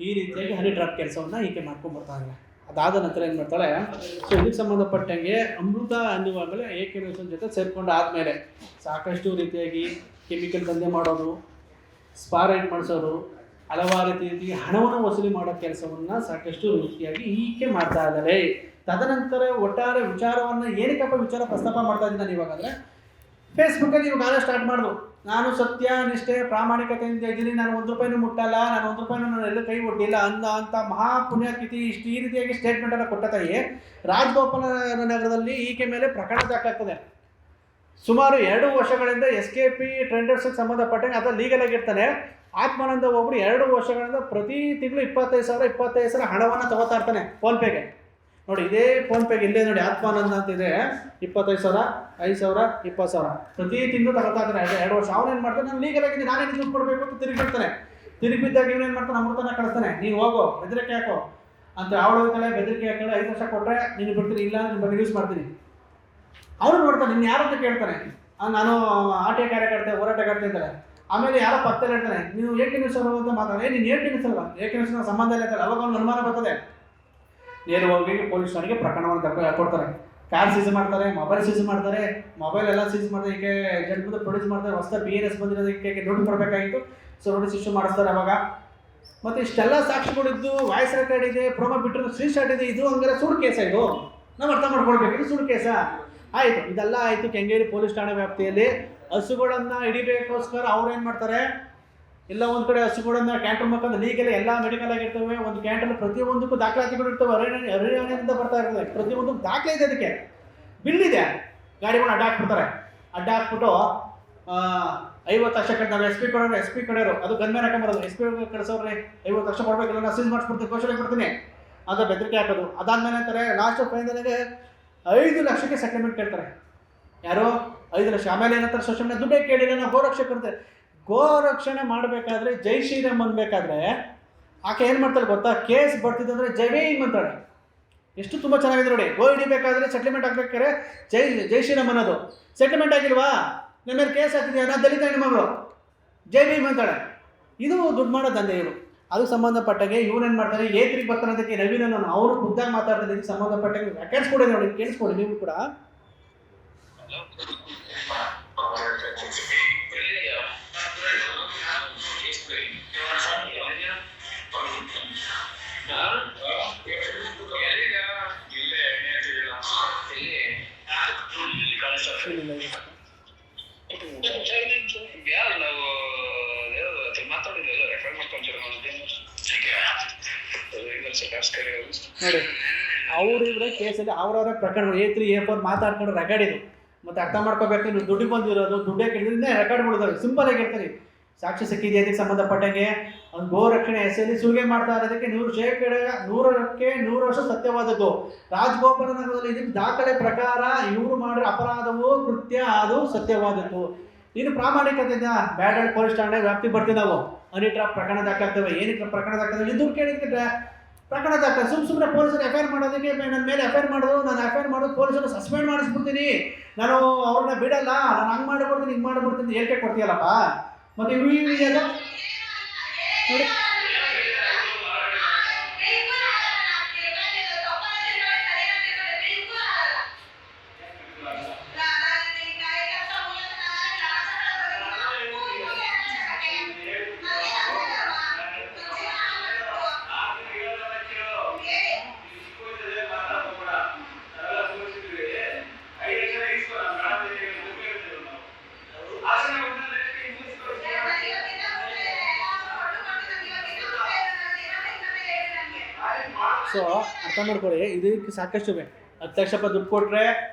ಈ ರೀತಿಯಾಗಿ ಹನಿ ಟ್ರಾಪ್ ಕೆಲಸವನ್ನು ಈಕೆ ಮಾಡ್ಕೊಂಡ್ಬರ್ತಾಳೆ. ಅದಾದ ನಂತರ ಏನು ಮಾಡ್ತಾಳೆ, ಸೊ ಇದಕ್ಕೆ ಸಂಬಂಧಪಟ್ಟಂಗೆ ಅಮೃತ ಅನ್ನುವಾಗಲೇ ಏಕನಿರ್ವಸನ ಜೊತೆ ಸೇರಿಕೊಂಡು ಆದಮೇಲೆ ಸಾಕಷ್ಟು ರೀತಿಯಾಗಿ ಕೆಮಿಕಲ್ ದಂಧೆ ಮಾಡೋದು, ಸ್ಪಾ ರೈಡ್ ಮಾಡಿಸೋದು, ಹಲವಾರು ರೀತಿ ಹಣವನ್ನು ವಸೂಲಿ ಮಾಡೋ ಕೆಲಸವನ್ನು ಸಾಕಷ್ಟು ರೀತಿಯಾಗಿ ಈಕೆ ಮಾಡ್ತಾ ಇದ್ದಾಳೆ. ತದನಂತರ ಒಟ್ಟಾರೆ ವಿಚಾರವನ್ನು ಏನಕ್ಕಪ್ಪ ವಿಚಾರ ಪ್ರಸ್ತಾಪ ಮಾಡ್ತಾ ಇದ್ದೀನಿ ನಾನು ಇವಾಗ ಅಂದರೆ, ಫೇಸ್ಬುಕ್ಕಲ್ಲಿ ಇವಾಗ ಸ್ಟಾರ್ಟ್ ಮಾಡಿದ್ರು, ನಾನು ಸತ್ಯ ನಿಷ್ಠೆ ಪ್ರಾಮಾಣಿಕತೆಯಿಂದ ಇದ್ದೀನಿ, ನಾನು 1 ರೂಪಾಯಿನೂ ಮುಟ್ಟಲ್ಲ, ನಾನು 1 ರೂಪಾಯಿನೂ ನಾನು ಎಲ್ಲೂ ಕೈ ಒಡ್ಡಿಲ್ಲ ಅಂತ ಮಹಾಪುಣ್ಯತಿಥಿ ಇಷ್ಟು ಈ ರೀತಿಯಾಗಿ ಸ್ಟೇಟ್ಮೆಂಟನ್ನು ಕೊಟ್ಟ ತಾಯಿ ರಾಜಗೋಪಾಲ ನಗರದಲ್ಲಿ ಈಕೆ ಮೇಲೆ ಪ್ರಕರಣ ದಾಖಲಾಗ್ತದೆ. ಸುಮಾರು 2 ವರ್ಷಗಳಿಂದ SKP ಟ್ರೆಂಡರ್ಸ್ಗೆ ಸಂಬಂಧಪಟ್ಟಂಗೆ ಅಥವಾ ಲೀಗಲ್ ಆಗಿರ್ತಾನೆ. ಆತ್ಮಾನಂದ ಒಬ್ಬರು 2 ವರ್ಷಗಳಿಂದ ಪ್ರತಿ ತಿಂಗಳು 25,000 ಹಣವನ್ನು ತಗೋತಾ ಇರ್ತಾನೆ ಫೋನ್ಪೇಗೆ. ನೋಡಿ, ಇದೇ ಫೋನ್ಪೇಗೆ ಇಲ್ಲೇ ನೋಡಿ, ಆತ್ಮಾನಂದ ಅಂತಿದೆ, 25,000, 5,000, 20,000 ಪ್ರತಿ ತಿಂಗಳು ತಗೋತಾ ಇರ್ತಾನೆ. 2 ವರ್ಷ ಅವನೇನು ಮಾಡ್ತಾನೆ, ನಾನು ಲೀಗಲ್ ಆಗಿದ್ದೀನಿ, ನಾನೇನು ದುಡ್ಡು ಕೊಡಬೇಕು ಅಂತ ತಿರುಗಿ ಬಿಡ್ತಾನೆ. ತಿರುಗಿ ಬಿದ್ದಾಗ ಇವನೇನು ಮಾಡ್ತಾನೆ, ಅಮೃತನ ಕಳಿಸ್ತಾನೆ, ನೀನು ಹೋಗೋ ಬೆದರಿಕೆ ಹಾಕೋ ಅಂತ. ಅವಳು ಹೋಗ್ತಾಳೆ, ಬೆದರಿಕೆ ಹಾಕಿ 5 ವರ್ಷ ಕೊಟ್ಟರೆ ನೀನು ಬಿಡ್ತೀನಿ, ಇಲ್ಲ ನಿಮ್ಮ ಬಗ್ಗೆ ಯೂಸ್ ಮಾಡ್ತೀನಿ. ಅವನು ನೋಡ್ತಾನೆ, ನಿನ್ನ ಯಾರು ಅಂತ ಕೇಳ್ತಾನೆ, ನಾನು ಆಟೆ ಕಾರ್ಯಕರ್ತೆ ಹೋರಾಟಗಾರ್ತೆ ಇದ್ದಾಳೆ. ಆಮೇಲೆ ಯಾರೋ ಪಕ್ಕದಲ್ಲಿ ಹೇಳ್ತಾನೆ, ನೀವು ಏಕೆ ನ್ಯೂಸ್ ಅಂತ ಮಾತಾಡೋದು, ನೀನು ಏಕೆ ನ್ಯೂಸ್ ಅಲ್ವಾ, ಏಕೆ ನ್ಯೂಸ್ ಸಂಬಂಧ ಇಲ್ಲ ಇರ್ತಾರೆ. ಅವಾಗ ಅವ್ನು ಅನುಮಾನ ಬರ್ತದೆ. ನೇರವಾಗಿ ಪೊಲೀಸ್ ಠಾಣೆಗೆ ಪ್ರಕರಣವನ್ನು ಕೊಡ್ತಾರೆ. ಕಾರ್ ಸೀಸ್ ಮಾಡ್ತಾರೆ, ಮೊಬೈಲ್ ಸೀಸ್ ಮಾಡ್ತಾರೆ, ಮೊಬೈಲ್ ಎಲ್ಲ ಸೀಸ್ ಮಾಡಿದ್ರೆ ಈಕೆ ಜನಪದ ಪ್ರೊಡ್ಯೂಸ್ ಮಾಡ್ತಾರೆ. ಹೊಸ PNS ಬಂದಿರೋದಕ್ಕೆ ದುಡ್ಡು ಕೊಡಬೇಕಾಗಿತ್ತು. ಸೊ ನೋಟಿಸ್ ಇಶ್ಯೂ ಮಾಡಿಸ್ತಾರೆ ಅವಾಗ. ಮತ್ತು ಇಷ್ಟೆಲ್ಲ ಸಾಕ್ಷಿಗಳಿದ್ದು, ವಾಯ್ಸ್ ರೆಕಾರ್ಡ್ ಇದೆ, ಪ್ರೊಮೋ ಬಿಟ್ಟರು ಸ್ಕ್ರೀನ್ ಶಾಟ್ ಇದೆ. ಇದು ಹಂಗಾರೆ ಸುಳ್ಳು ಕೇಸ, ಇದು ನಾವು ಅರ್ಥ ಮಾಡ್ಕೊಳ್ಬೇಕು, ಇದು ಸುಳ್ಳು ಕೇಸ. ಆಯಿತು, ಇದೆಲ್ಲ ಆಯಿತು. ಕೆಂಗೇರಿ ಪೊಲೀಸ್ ಠಾಣೆ ವ್ಯಾಪ್ತಿಯಲ್ಲಿ ಹಸುಗಳನ್ನು ಹಿಡಿಬೇಕೋಸ್ಕರ ಅವ್ರು ಏನು ಮಾಡ್ತಾರೆ, ಇಲ್ಲ ಒಂದು ಕಡೆ ಹಸುಗಳನ್ನ ಕ್ಯಾಂಟರ್ ಮುಖಾಂತರ ಲೀಗಲ್ ಎಲ್ಲ ಮೆಡಿಕಲ್ ಆಗಿರ್ತವೆ. ಒಂದು ಕ್ಯಾಂಟರ್ ಪ್ರತಿಯೊಂದಕ್ಕೂ ದಾಖಲಾತಿಗಳು ಇರ್ತವೆ. ಅರಣ್ಯದಿಂದ ಬರ್ತಾ ಇರ್ತದೆ. ಪ್ರತಿಯೊಂದಕ್ಕೂ ದಾಖಲೆ ಇದೆ, ಅದಕ್ಕೆ ಬಿಲ್ ಇದೆ. ಗಾಡಿಗಳನ್ನ ಅಡ್ಡ ಹಾಕ್ಬಿಡ್ತಾರೆ. ಅಡ್ಡ ಹಾಕ್ಬಿಟ್ಟು 50 ಲಕ್ಷ ಕಡೆ ನಾವು ಎಸ್ ಪಿ ಕಡೆಯವರು ಅದು ಗನ್ಮೇಲೆ ಹಾಕೊಂಬರೋದು. ಎಸ್ ಪಿ ಕಳಿಸೋರ್ರಿ 50 ಲಕ್ಷ ಕೊಡಬೇಕಿಲ್ಲ, ನಾನು ಸೀಸ್ ಮಾಡಿಸ್ಬಿಡ್ತೀನಿ, ಘೋಷಣೆ ಕೊಡ್ತೀನಿ ಅಂತ ಬೆದರಿಕೆ ಹಾಕೋದು. ಅದಾದ್ಮೇಲೆ ಅಂತಾರೆ ಲಾಸ್ಟ್ ಫೈನಲ್ಗೆ 5 ಲಕ್ಷಕ್ಕೆ ಸೆಟಲ್ಮೆಂಟ್ ಕೇಳ್ತಾರೆ. ಯಾರು 5 ಲಕ್ಷ. ಆಮೇಲೆ ಏನಂತಾರೆ ಸೋಷಿಯಲ್ ಮೀಡಿಯಾ ದುಡ್ಡೇ ಕೇಳಿಲ್ಲ, ನಾವು ಗೋರಕ್ಷೆ ಕೊಡ್ತೇವೆ. ಗೋರಕ್ಷಣೆ ಮಾಡಬೇಕಾದ್ರೆ ಜೈ ಶ್ರೀರಾಮ್ ಅನ್ಬೇಕಾದ್ರೆ ಆಕೆ ಏನು ಮಾಡ್ತಾಳೆ ಗೊತ್ತಾ, ಕೇಸ್ ಬರ್ತಿದ್ದಂದ್ರೆ ಜೈ ಭೀಮ್ ಅಂತಾಳೆ. ಎಷ್ಟು ತುಂಬ ಚೆನ್ನಾಗಿದೆ ನೋಡಿ. ಗೋ ಹಿಡಿಬೇಕಾದ್ರೆ ಸೆಟ್ಲ್ಮೆಂಟ್ ಆಗ್ಬೇಕಾದ್ರೆ ಜೈ ಶ್ರೀರಾಮ್ ಅನ್ನೋದು. ಸೆಟ್ಲ್ಮೆಂಟ್ ಆಗಿಲ್ವಾ, ನನ್ನ ಮೇಲೆ ಕೇಸ್ ಹಾಕಿದ್ಯಾ, ನಾ ದಲಿತ ಹೆಣ್ಮಗಳು, ಜೈ ಭೀಮ್ ಅಂತಾಳೆ. ಇದು ದುಡ್ಡು ಮಾಡೋ ದಂಧೆ ಇವರು. ಅದಕ್ಕೆ ಸಂಬಂಧಪಟ್ಟಾಗೆ ಇವನೇನು ಮಾಡ್ತಾರೆ, ಏತ್ರಿಗೆ ಬರ್ತಾನೆ ಅದಕ್ಕೆ ನವೀನ ಅವರು ಖುದ್ದಾಗಿ ಮಾತಾಡ್ತಾರೆ. ಇದಕ್ಕೆ ಸಂಬಂಧಪಟ್ಟಾಗೆ ಕೇಳಿಸ್ಕೊಡಿ ನೋಡಿ, ಕೇಳಿಸ್ಕೊಡಿ ನೀವು ಕೂಡ. ನೋಡಿ ಅವರಿವ್ರೆ ಕೇಸಲ್ಲಿ ಅವರವರ ಪ್ರಕರಣಗಳು A3 A4 ಮಾತಾಡ್ಕೊಂಡು ರೆಕಾರ್ಡ್ ಇದು. ಮತ್ತೆ ಅರ್ಥ ಮಾಡ್ಕೋಬೇಕು, ನೀವು ದುಡ್ಡಿಗೆ ಬಂದಿರೋದು ದುಡ್ಡೇ ಕೇಳಿದ್ರೆ ರೆಕಾರ್ಡ್ಗಳಿದಾವೆ. ಸಿಂಪಲ್ ಆಗಿ ಹೇಳ್ತಾರೆ, ಸಾಕ್ಷಿ ಸಿಕ್ಕಿದೆ ಅದಕ್ಕೆ ಸಂಬಂಧಪಟ್ಟಂಗೆ ಒಂದು ಗೋ ರಕ್ಷಣೆ ಹೆಸರಲ್ಲಿ ಸುಲಿಗೆ ಮಾಡ್ತಾ ಇರೋದಕ್ಕೆ 100% 100% ಸತ್ಯವಾದದ್ದು. ರಾಜಗೋಪಾಲ ನಗರದಲ್ಲಿ ಇದಕ್ಕೆ ದಾಖಲೆ ಪ್ರಕಾರ ಇವರು ಮಾಡಿರೋ ಅಪರಾಧವು ಕೃತ್ಯ ಅದು ಸತ್ಯವಾದದ್ದು. ಇನ್ನು ಪ್ರಾಮಾಣಿಕತೆಯಿಂದ ಬ್ಯಾಡಳ್ಳಿ ಪೊಲೀಸ್ ಠಾಣೆ ವ್ಯಾಪ್ತಿ ಬರ್ತೀವಿ ನಾವು. ಅನಿಟ್ರಾ ಪ್ರಕರಣ ದಾಖಲಾಗ್ತವೆ. ಏನಕ್ಕೆ ಪ್ರಕರಣ ದಾಖಲಾಗ್ತವೆ, ದುಡ್ಡು ಕೇಳಿದ್ರೆ ಪ್ರಕರಣ ದಾಖಲೆ. ಸುಮ್ಮನೆ ಪೊಲೀಸರು ಎಫ್ ಐ ಆರ್ ಮಾಡೋದಕ್ಕೆ ನನ್ನ ಮೇಲೆ ಎಫ್ ಐ ಆರ್ ಮಾಡೋದು, ನಾನು ಎಫ್ ಐ ಆರ್ ಮಾಡೋದು ಪೊಲೀಸರು ಸಸ್ಪೆಂಡ್ ಮಾಡಿಸ್ಬಿಡ್ತೀನಿ, ನಾನು ಅವ್ರನ್ನ ಬಿಡಲ್ಲ, ನಾನು ಹಂಗೆ ಮಾಡಿಬಿಡ್ತೀನಿ ಹಿಂಗೆ ಮಾಡಿಬಿಡ್ತೀನಿ ಹೇಳಿಕೆ ಕೊಡ್ತೀಯಲ್ಲಪ್ಪ. ಮತ್ತು ಇವು ಇದೆಯಲ್ಲ ನೋಡಿ, ಸೊ ಅರ್ಥ ಮಾಡ್ಕೊಳ್ಳಿ, ಇದಕ್ಕೆ ಸಾಕಷ್ಟು 10 ಲಕ್ಷ ರೂಪಾಯಿ ದುಡ್ಡು ಕೊಟ್ಟರೆ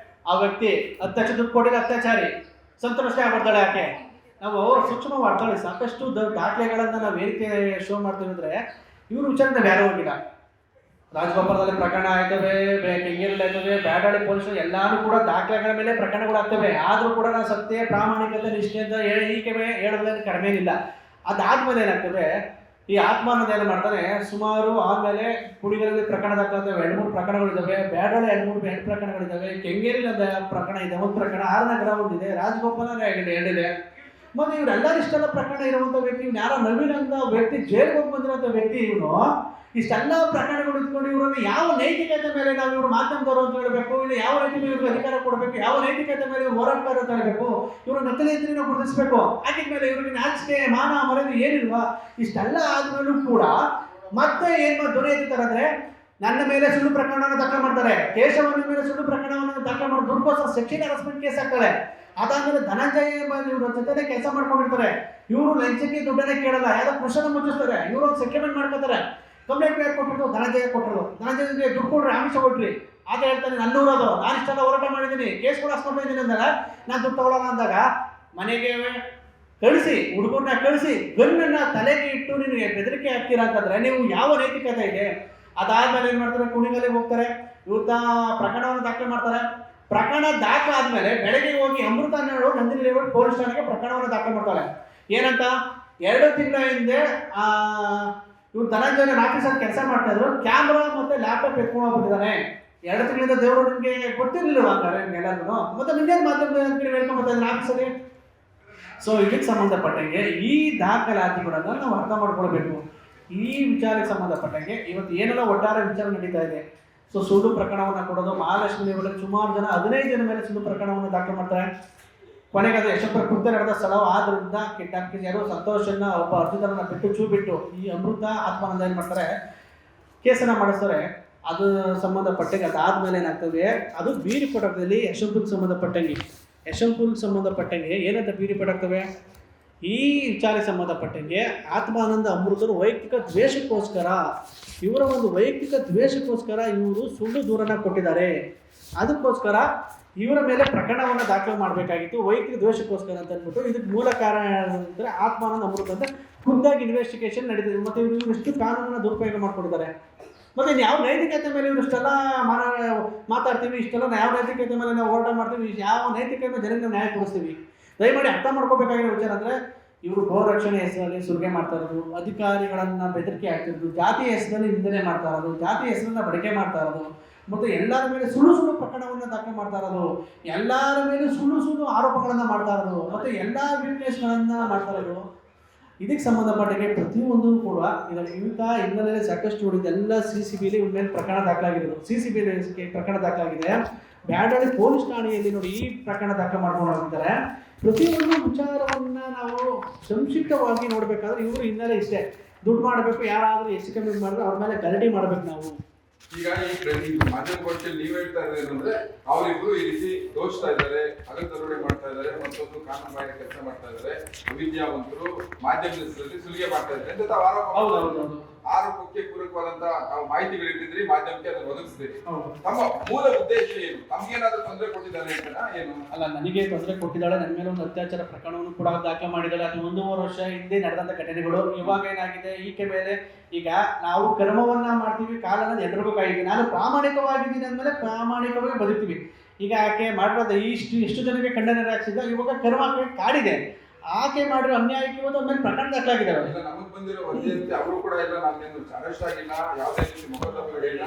ಆ ವ್ಯಕ್ತಿ 10 ಲಕ್ಷ ದುಡ್ಡು ಕೊಟ್ಟಿಲ್ಲ ಅತ್ಯಾಚಾರಿ ಸಂತೋಷ ಆಗ್ಬಿಡ್ತಾಳೆ ಆಕೆ. ನಾವು ಸೂಕ್ಷ್ಮವಾಗಿ ಮಾಡ್ತಾಳೆ. ಸಾಕಷ್ಟು ದಾಖಲೆಗಳನ್ನು ನಾವು ಏನಕ್ಕೆ ಶೋ ಮಾಡ್ತೀವಿ ಅಂದರೆ ಇವ್ರ ವಿಚಾರದಲ್ಲಿ ಯಾರೂ ಹೋಗಿಲ್ಲ. ರಾಜಗೋಪಾಲದಲ್ಲಿ ಪ್ರಕರಣ ಆಯ್ತವೆ, ಕೆಂಗೇರಿಯಲ್ಲಿ ಆಯ್ತವೆ, ಬ್ಯಾಡಳ್ಳಿ ಪೊಲೀಸರು ಎಲ್ಲಾನು ಕೂಡ ದಾಖಲೆಗಳ ಮೇಲೆ ಪ್ರಕರಣಗಳಾಗ್ತವೆ. ಆದರೂ ಕೂಡ ನಾವು ಸತ್ಯ ಪ್ರಾಮಾಣಿಕತೆ ನಿಷ್ಠೆಯಿಂದ ಈಕೆ ಹೇಳೋದ್ರಲ್ಲಿ ಕಡಿಮೆ ಇಲ್ಲ. ಅದಾದ್ಮೇಲೆ ಏನಾಗ್ತದೆ, ಈ ಆತ್ಮಾನಂದ ಏನು ಮಾಡ್ತಾನೆ, ಸುಮಾರು ಆದಮೇಲೆ ಕುಡಿಗರಲ್ಲಿ ಪ್ರಕರಣ ದಾಖಲಾಗ್ತವೆ. 2-3 ಪ್ರಕರಣಗಳಿದ್ದಾವೆ. ಬ್ಯಾಡಳ್ಳಿ 2-3 ಪ್ರಕರಣಗಳಿದ್ದಾವೆ. ಕೆಂಗೇರಿಯಲ್ಲಿ ಒಂದು ಪ್ರಕರಣ ಇದೆ, ಒಂದು ಪ್ರಕರಣ. ಆರನಗರ ಒಂದಿದೆ, ರಾಜಗೋಪಾಲ 2 ಇದೆ. ಮತ್ತು ಇವರೆಲ್ಲರೂ ಇಷ್ಟೆಲ್ಲ ಪ್ರಕರಣ ಇರುವಂಥ ವ್ಯಕ್ತಿ, ಇವ್ನು ಯಾರೋ ನವೀನ್ ಅಂತ ವ್ಯಕ್ತಿ ಜೈಲಿಗೆ ಹೋಗಿ ಬಂದಿರೋಂಥ ವ್ಯಕ್ತಿ ಇವನು. ಇಷ್ಟೆಲ್ಲ ಪ್ರಕರಣಗಳು ಇಟ್ಕೊಂಡು ಇವರನ್ನು ಯಾವ ನೈತಿಕತೆ ಮೇಲೆ ನಾವು ಇವರು ಮಾಧ್ಯಮದವರು ಅಂತ ಹೇಳಬೇಕು, ಇಲ್ಲ ಯಾವ ನೈತಿಕ ಇವ್ರಿಗೆ ಅಧಿಕಾರ ಕೊಡಬೇಕು, ಯಾವ ನೈತಿಕತೆ ಮೇಲೆ ಇವರು ಹೋರಾಟಗಾರ ಅಂತ ಹೇಳಬೇಕು, ಇವರು ನಕಲೇತನ ನಾವು ಗುರುತಿಸಬೇಕು. ಆಗಿದ್ಮೇಲೆ ಇವ್ರಿಗೆ ನಾಚಿಕೆ ಮಾನ ಮರ್ಯಾದೆ ಏನಿಲ್ವಾ? ಇಷ್ಟೆಲ್ಲ ಆದ್ಮೇಲೂ ಕೂಡ ಮತ್ತೆ ಏನು ಧ್ವನಿ ಎತ್ತಾರೆ ಅಂದರೆ ನನ್ನ ಮೇಲೆ ಸುಳ್ಳು ಪ್ರಕರಣವನ್ನು ದಾಖಲೆ ಮಾಡ್ತಾರೆ, ಕೇಶವನ ಮೇಲೆ ಸುಳ್ಳು ಪ್ರಕರಣವನ್ನು ದಾಖಲೆ ಮಾಡಿ ದುಡ್ಕೋಸ್ಕರ ಸೆಕ್ಷನ್ ಹರಾಸ್ಮೆಂಟ್ ಕೇಸ್ ಹಾಕ್ತಾರೆ. ಅದಾದ್ಮೇಲೆ ಧನಂಜಯ ಇವ್ರ ಜೊತೆ ಕೆಲಸ ಮಾಡ್ಕೊಂಡಿರ್ತಾರೆ. ಇವರು ಲಂಚಕ್ಕೆ ದುಡ್ಡನ್ನೇ ಕೇಳಲ್ಲ, ಯಾವ್ದೋ ಕೃಷನ ಮುಚ್ಚಿಸ್ತಾರೆ, ಇವರು ಒಂದು ಸೆಟಲ್ಮೆಂಟ್ ಮಾಡ್ಕೋತಾರೆ. ಕಂಪ್ಲೇಂಟ್ ಯಾರು ಕೊಟ್ಟಿರೋದು, ಧನಂಜಯ ಕೊಟ್ಟಿರೋದು. ಧನಂಜಯಗೆ ದುಡ್ಡು ಕೊಡ್ರಿ, ಆಮಿಷ ಕೊಟ್ರಿ. ಆಗ ಹೇಳ್ತಾನೆ ನನ್ನೂರದು, ನಾನು ಇಷ್ಟೆಲ್ಲ ಹೋರಾಟ ಮಾಡಿದ್ದೀನಿ, ಕೇಸ್ ಕೂಡ ಹಾಸ್ಕೊಂಡಿದ್ದೀನಿ ಅಂದಾಗ ನಾನು ದುಡ್ಡು ತಗೊಳ್ಳೋಣ ಅಂದಾಗ ಮನೆಗೆ ಕಳಿಸಿ, ಹುಡುಗರನ್ನ ಕಳಿಸಿ ಗನ್ನನ್ನ ತಲೆಗೆ ಇಟ್ಟು ನಿಮಗೆ ಬೆದರಿಕೆ ಹಾಕ್ತೀರಾ ಅಂತಂದ್ರೆ ನೀವು ಯಾವ ನೈತಿಕತೆ ಇದೆ? ಅದಾದ್ಮೇಲೆ ಏನು ಮಾಡ್ತಾರೆ, ಕುಣಿಗಲ್ಲಿಗೆ ಹೋಗ್ತಾರೆ, ಇವತ್ತ ಪ್ರಕರಣವನ್ನು ದಾಖಲೆ ಮಾಡ್ತಾರೆ. ಪ್ರಕರಣ ದಾಖಲೆ ಆದ್ಮೇಲೆ ಬೆಳಗ್ಗೆ ಹೋಗಿ ಅಮೃತ ನಂದಿನಿ ಲೇಔಟ್ ಪೊಲೀಸ್ ಠಾಣೆಗೆ ಪ್ರಕರಣವನ್ನು ದಾಖಲೆ ಮಾಡ್ತಾಳೆ. ಏನಂತ, 2 ತಿಂಗಳ ಹಿಂದೆ ಇವ್ರು ಧನಂಜಯನ ಆಫೀಸಲ್ಲಿ ಕೆಲಸ ಮಾಡ್ತಾ ಇದ್ರು, ಕ್ಯಾಮ್ರಾ ಮತ್ತೆ ಲ್ಯಾಪ್ಟಾಪ್ ಎತ್ಕೊಂಡು ಹೋಗ್ಬಿಟ್ಟಿದ್ದಾನೆ. 2 ತಿಂಗಳಿಂದ ದೇವರು ನಿಮಗೆ ಗೊತ್ತಿರಲಿಲ್ಲ ಹಂಗಾರೆ ನಿಮ್ಗೆಲ್ಲರೂ, ಮತ್ತೆ ನಿನ್ನೇನು ಮಾತಾಡ್ತಾರೆ ಅಂತ ಹೇಳ್ಕೊಂಡ್ಬರ್ತಾ ಇದ್ದಾರೆ ಆಫೀಸಲ್ಲಿ. ಸೊ ಇದಕ್ಕೆ ಸಂಬಂಧಪಟ್ಟಂಗೆ ಈ ದಾಖಲಾತಿಗಳನ್ನು ನಾವು ಅರ್ಥ ಮಾಡ್ಕೊಳ್ಬೇಕು. ಈ ವಿಚಾರಕ್ಕೆ ಸಂಬಂಧಪಟ್ಟಂಗೆ ಇವತ್ತು ಏನೆಲ್ಲ ಒಟ್ಟಾರೆ ವಿಚಾರ ನಡೀತಾ ಇದೆ. ಸೊ ಸುಳ್ಳು ಪ್ರಕರಣವನ್ನು ಕೊಡೋದು, ಮಹಾಲಕ್ಷ್ಮಿ ಲೇಔಟಲ್ಲಿ ಸುಮಾರು ಜನ 15 ಜನ ಮೇಲೆ ಸುಳ್ಳು ಪ್ರಕರಣವನ್ನು ದಾಖಲೆ ಮಾಡ್ತಾರೆ. ಕೊನೆಗೆ ಅದು ಯಶವಂತರ ಕೃತ್ಯ ನಡೆದ ಸ್ಥಳ ಆದ್ದರಿಂದ ಕಿಡ್ನಾಪ್ ಯಾರು ಸಂತೋಷನ ಒಬ್ಬ ಅರ್ಜಿದಾರನ ಬಿಟ್ಟು ಈ ಅಮೃತ ಆತ್ಮಾನಂದ ಏನು ಮಾಡ್ತಾರೆ, ಕೇಸನ್ನು ಮಾಡಿಸ್ತಾರೆ. ಅದು ಸಂಬಂಧಪಟ್ಟಂಗೆ ಅದಾದ್ಮೇಲೆ ಏನಾಗ್ತದೆ, ಅದು ಬಿ ರಿಪೋರ್ಟ್ ಆಗ್ತದೆ. ಯಶವಂತಪುರಕ್ಕೆ ಸಂಬಂಧಪಟ್ಟಂಗೆ ಏನಂತ ಬಿ ರಿಪೋರ್ಟ್ ಆಗ್ತವೆ, ಈ ವಿಚಾರಕ್ಕೆ ಸಂಬಂಧಪಟ್ಟಂಗೆ ಆತ್ಮಾನಂದ ಅಮೃತರು ವೈಯಕ್ತಿಕ ದ್ವೇಷಕ್ಕೋಸ್ಕರ ಇವರ ಒಂದು ವೈಯಕ್ತಿಕ ದ್ವೇಷಕ್ಕೋಸ್ಕರ ಇವರು ಸುಳ್ಳು ದೂರನ್ನು ಕೊಟ್ಟಿದ್ದಾರೆ. ಅದಕ್ಕೋಸ್ಕರ ಇವರ ಮೇಲೆ ಪ್ರಕರಣವನ್ನು ದಾಖಲು ಮಾಡಬೇಕಾಗಿತ್ತು, ವೈಯಕ್ತಿಕ ದ್ವೇಷಕ್ಕೋಸ್ಕರ ಅಂತ ಅಂದ್ಬಿಟ್ಟು. ಇದಕ್ಕೆ ಮೂಲ ಕಾರಣ ಏನಂದರೆ ಆತ್ಮಾನಂದ ಅಮೃತ ಅಂತ ಖುದ್ದಾಗಿ ಇನ್ವೆಸ್ಟಿಗೇಷನ್ ನಡೀತಿದೆ. ಮತ್ತು ಇವರು ಎಷ್ಟು ಕಾನೂನನ್ನು ದುರುಪಯೋಗ ಮಾಡ್ಕೊಂಡಿದ್ದಾರೆ. ಮತ್ತು ಯಾವ ನೈತಿಕತೆ ಮೇಲೆ ಇವರು ಇಷ್ಟೆಲ್ಲ ಮಾತಾಡ್ತೀವಿ, ಇಷ್ಟೆಲ್ಲ ಯಾವ ನೈತಿಕತೆ ಮೇಲೆ ನಾವು ಹೋರಾಟ ಮಾಡ್ತೀವಿ, ಯಾವ ನೈತಿಕತೆ ಜನರಿಗೆ ನಾವು ನ್ಯಾಯ ಕೊಡಿಸ್ತೀವಿ. ದಯಮಾಡಿ ಅರ್ಥ ಮಾಡ್ಕೋಬೇಕಾಗಿರೋ ವಿಚಾರ ಅಂದರೆ ಇವರು ಗೋರಕ್ಷಣೆ ಹೆಸರಲ್ಲಿ ಸುಲಿಗೆ ಮಾಡ್ತಾ ಇರೋದು, ಅಧಿಕಾರಿಗಳನ್ನು ಬೆದರಿಕೆ ಆಗ್ತಿರೋದು, ಜಾತಿಯ ಹೆಸರಲ್ಲಿ ನಿಂದನೆ ಮಾಡ್ತಾ ಇರೋದು, ಜಾತಿಯ ಹೆಸರನ್ನ ಬಳಕೆ ಮಾಡ್ತಾ ಇರೋದು, ಮತ್ತು ಎಲ್ಲರ ಮೇಲೆ ಸುಳ್ಳು ಪ್ರಕರಣವನ್ನು ದಾಖಲೆ ಮಾಡ್ತಾ ಇರೋದು, ಎಲ್ಲರ ಮೇಲೆ ಸುಳ್ಳು ಆರೋಪಗಳನ್ನು ಮಾಡ್ತಾ ಇರೋದು, ಮತ್ತು ಎಲ್ಲ ವಿಟ್ನೆಸ್ಗಳನ್ನು ಮಾಡ್ತಾ ಇರೋದು. ಇದಕ್ಕೆ ಸಂಬಂಧಪಟ್ಟಂಗೆ ಪ್ರತಿಯೊಂದು ಕೂಡ ಇಂಥ ಹಿನ್ನೆಲೆಯಲ್ಲಿ ಸಾಕಷ್ಟು ಇದೆಲ್ಲ CCBಯಲ್ಲಿ ಇವ್ರ ಮೇಲೆ ಪ್ರಕರಣ ದಾಖಲಾಗಿರೋದು. CCBಯಲ್ಲಿ ಪ್ರಕರಣ ದಾಖಲಾಗಿದೆ. ಬ್ಯಾಡಳ್ಳಿ ಪೊಲೀಸ್ ಠಾಣೆಯಲ್ಲಿ ನೋಡಿ ಈ ಪ್ರಕರಣ ದಾಖಲೆ ಮಾಡ್ಕೊಂಡು ಹೋಗಿದ್ದಾರೆ. ಪ್ರತಿಯೊಂದು ವಿಚಾರವನ್ನು ನಾವು ಸಂಕ್ಷಿಪ್ತವಾಗಿ ನೋಡಬೇಕಾದ್ರೆ ಇವರು ಹಿನ್ನೆಲೆ ಇಷ್ಟೇ. ದುಡ್ಡು ಮಾಡಬೇಕು, ಯಾರಾದರೂ ಹೆಚ್ಚು ಕಮ್ಮಿ ಮಾಡಿದ್ರೆ ಅವ್ರ ಮೇಲೆ ಗರಡಿ ಮಾಡಬೇಕು ನಾವು. ಈಗ ಈ ಮಾಧ್ಯಮ ಗೋಷ್ಠಿಯಲ್ಲಿ ನೀವು ಹೇಳ್ತಾ ಇದ್ದಾರೆ ಅಂದ್ರೆ ಅವರಿಬ್ರು ಈ ರೀತಿ ದೋಚ್ತಾ ಇದ್ದಾರೆ, ಅಗತ್ಯ ಮಾಡ್ತಾ ಇದ್ದಾರೆ, ಮತ್ತೊಂದು ಕಾನೂನು ಬಾಹಿರ ಕೆಲಸ ಮಾಡ್ತಾ ಇದ್ದಾರೆ, ವಿದ್ಯಾವಂತರು ಮಾಧ್ಯಮದಲ್ಲಿ ಸುಲಿಗೆ ಮಾಡ್ತಾ ಇದ್ದಾರೆ ಅಂತ ತಾವು ಆರೋಪಕ್ಕೆ ಪೂರಕವಾದಂತಹ ನಾವು ಮಾಹಿತಿಗಳಿಟ್ಟಿದ್ರಿ, ಮಾಧ್ಯಮಕ್ಕೆ ಅದನ್ನು ಒದಗಿಸಿದ್ರಿ. ತಮ್ಮ ಮೂಲ ಉದ್ದೇಶ ಏನು? ತಮ್ಗೇನಾದ್ರೂ ತೊಂದರೆ ಕೊಟ್ಟಿದ್ದಾರೆ ಅಂತ ಏನು? ಅಲ್ಲ, ನನಗೆ ತೊಂದರೆ ಕೊಟ್ಟಿದ್ದಾಳೆ, ನನ್ನ ಮೇಲೆ ಒಂದು ಅತ್ಯಾಚಾರ ಪ್ರಕರಣವನ್ನು ಕೂಡ ದಾಖಲೆ ಮಾಡಿದ್ದಾಳೆ. ಅದು 1.5 ವರ್ಷ ಹಿಂದೆ ನಡೆದಂಥ ಘಟನೆಗಳು. ಇವಾಗ ಏನಾಗಿದೆ, ಈಕೆ ಮೇಲೆ ಈಗ ನಾವು ಕರ್ಮವನ್ನ ಮಾಡ್ತೀವಿ, ಕಾಲನ ಎಲ್ರಿಗೂ ಕಾಯ್ತೀವಿ. ನಾನು ಪ್ರಾಮಾಣಿಕವಾಗಿದ್ದೀನಿ ಅಂದಮೇಲೆ ಪ್ರಾಮಾಣಿಕವಾಗಿ ಬದುಕ್ತೀವಿ. ಈಗ ಆಕೆ ಮಾಡಿರೋದು ಎಷ್ಟು ಜನಕ್ಕೆ ಖಂಡನೆ ಹಾಕ್ಸಿದ್ದ, ಇವಾಗ ಕರ್ಮ ಕಾಡಿದೆ. ಆಕೆ ಮಾಡಿರೋ ಅನ್ಯಾಯಕ್ಕೆ ಇವತ್ತು ಮೇಲೆ ಪ್ರಕರಣ ದಾಖಲಾಗಿದ್ದಾವೆ. ನಮಗೆ ಬಂದಿರೋ ವರದಿಯಂತೆ ಅವರು ಕೂಡ ಇಲ್ಲ, ನಾನೇನು ಅರೆಸ್ಟ್ ಆಗಿಲ್ಲ, ಯಾವುದೇ ರೀತಿ ಮೊಕದ್ದಮೆಗಳಿಲ್ಲ,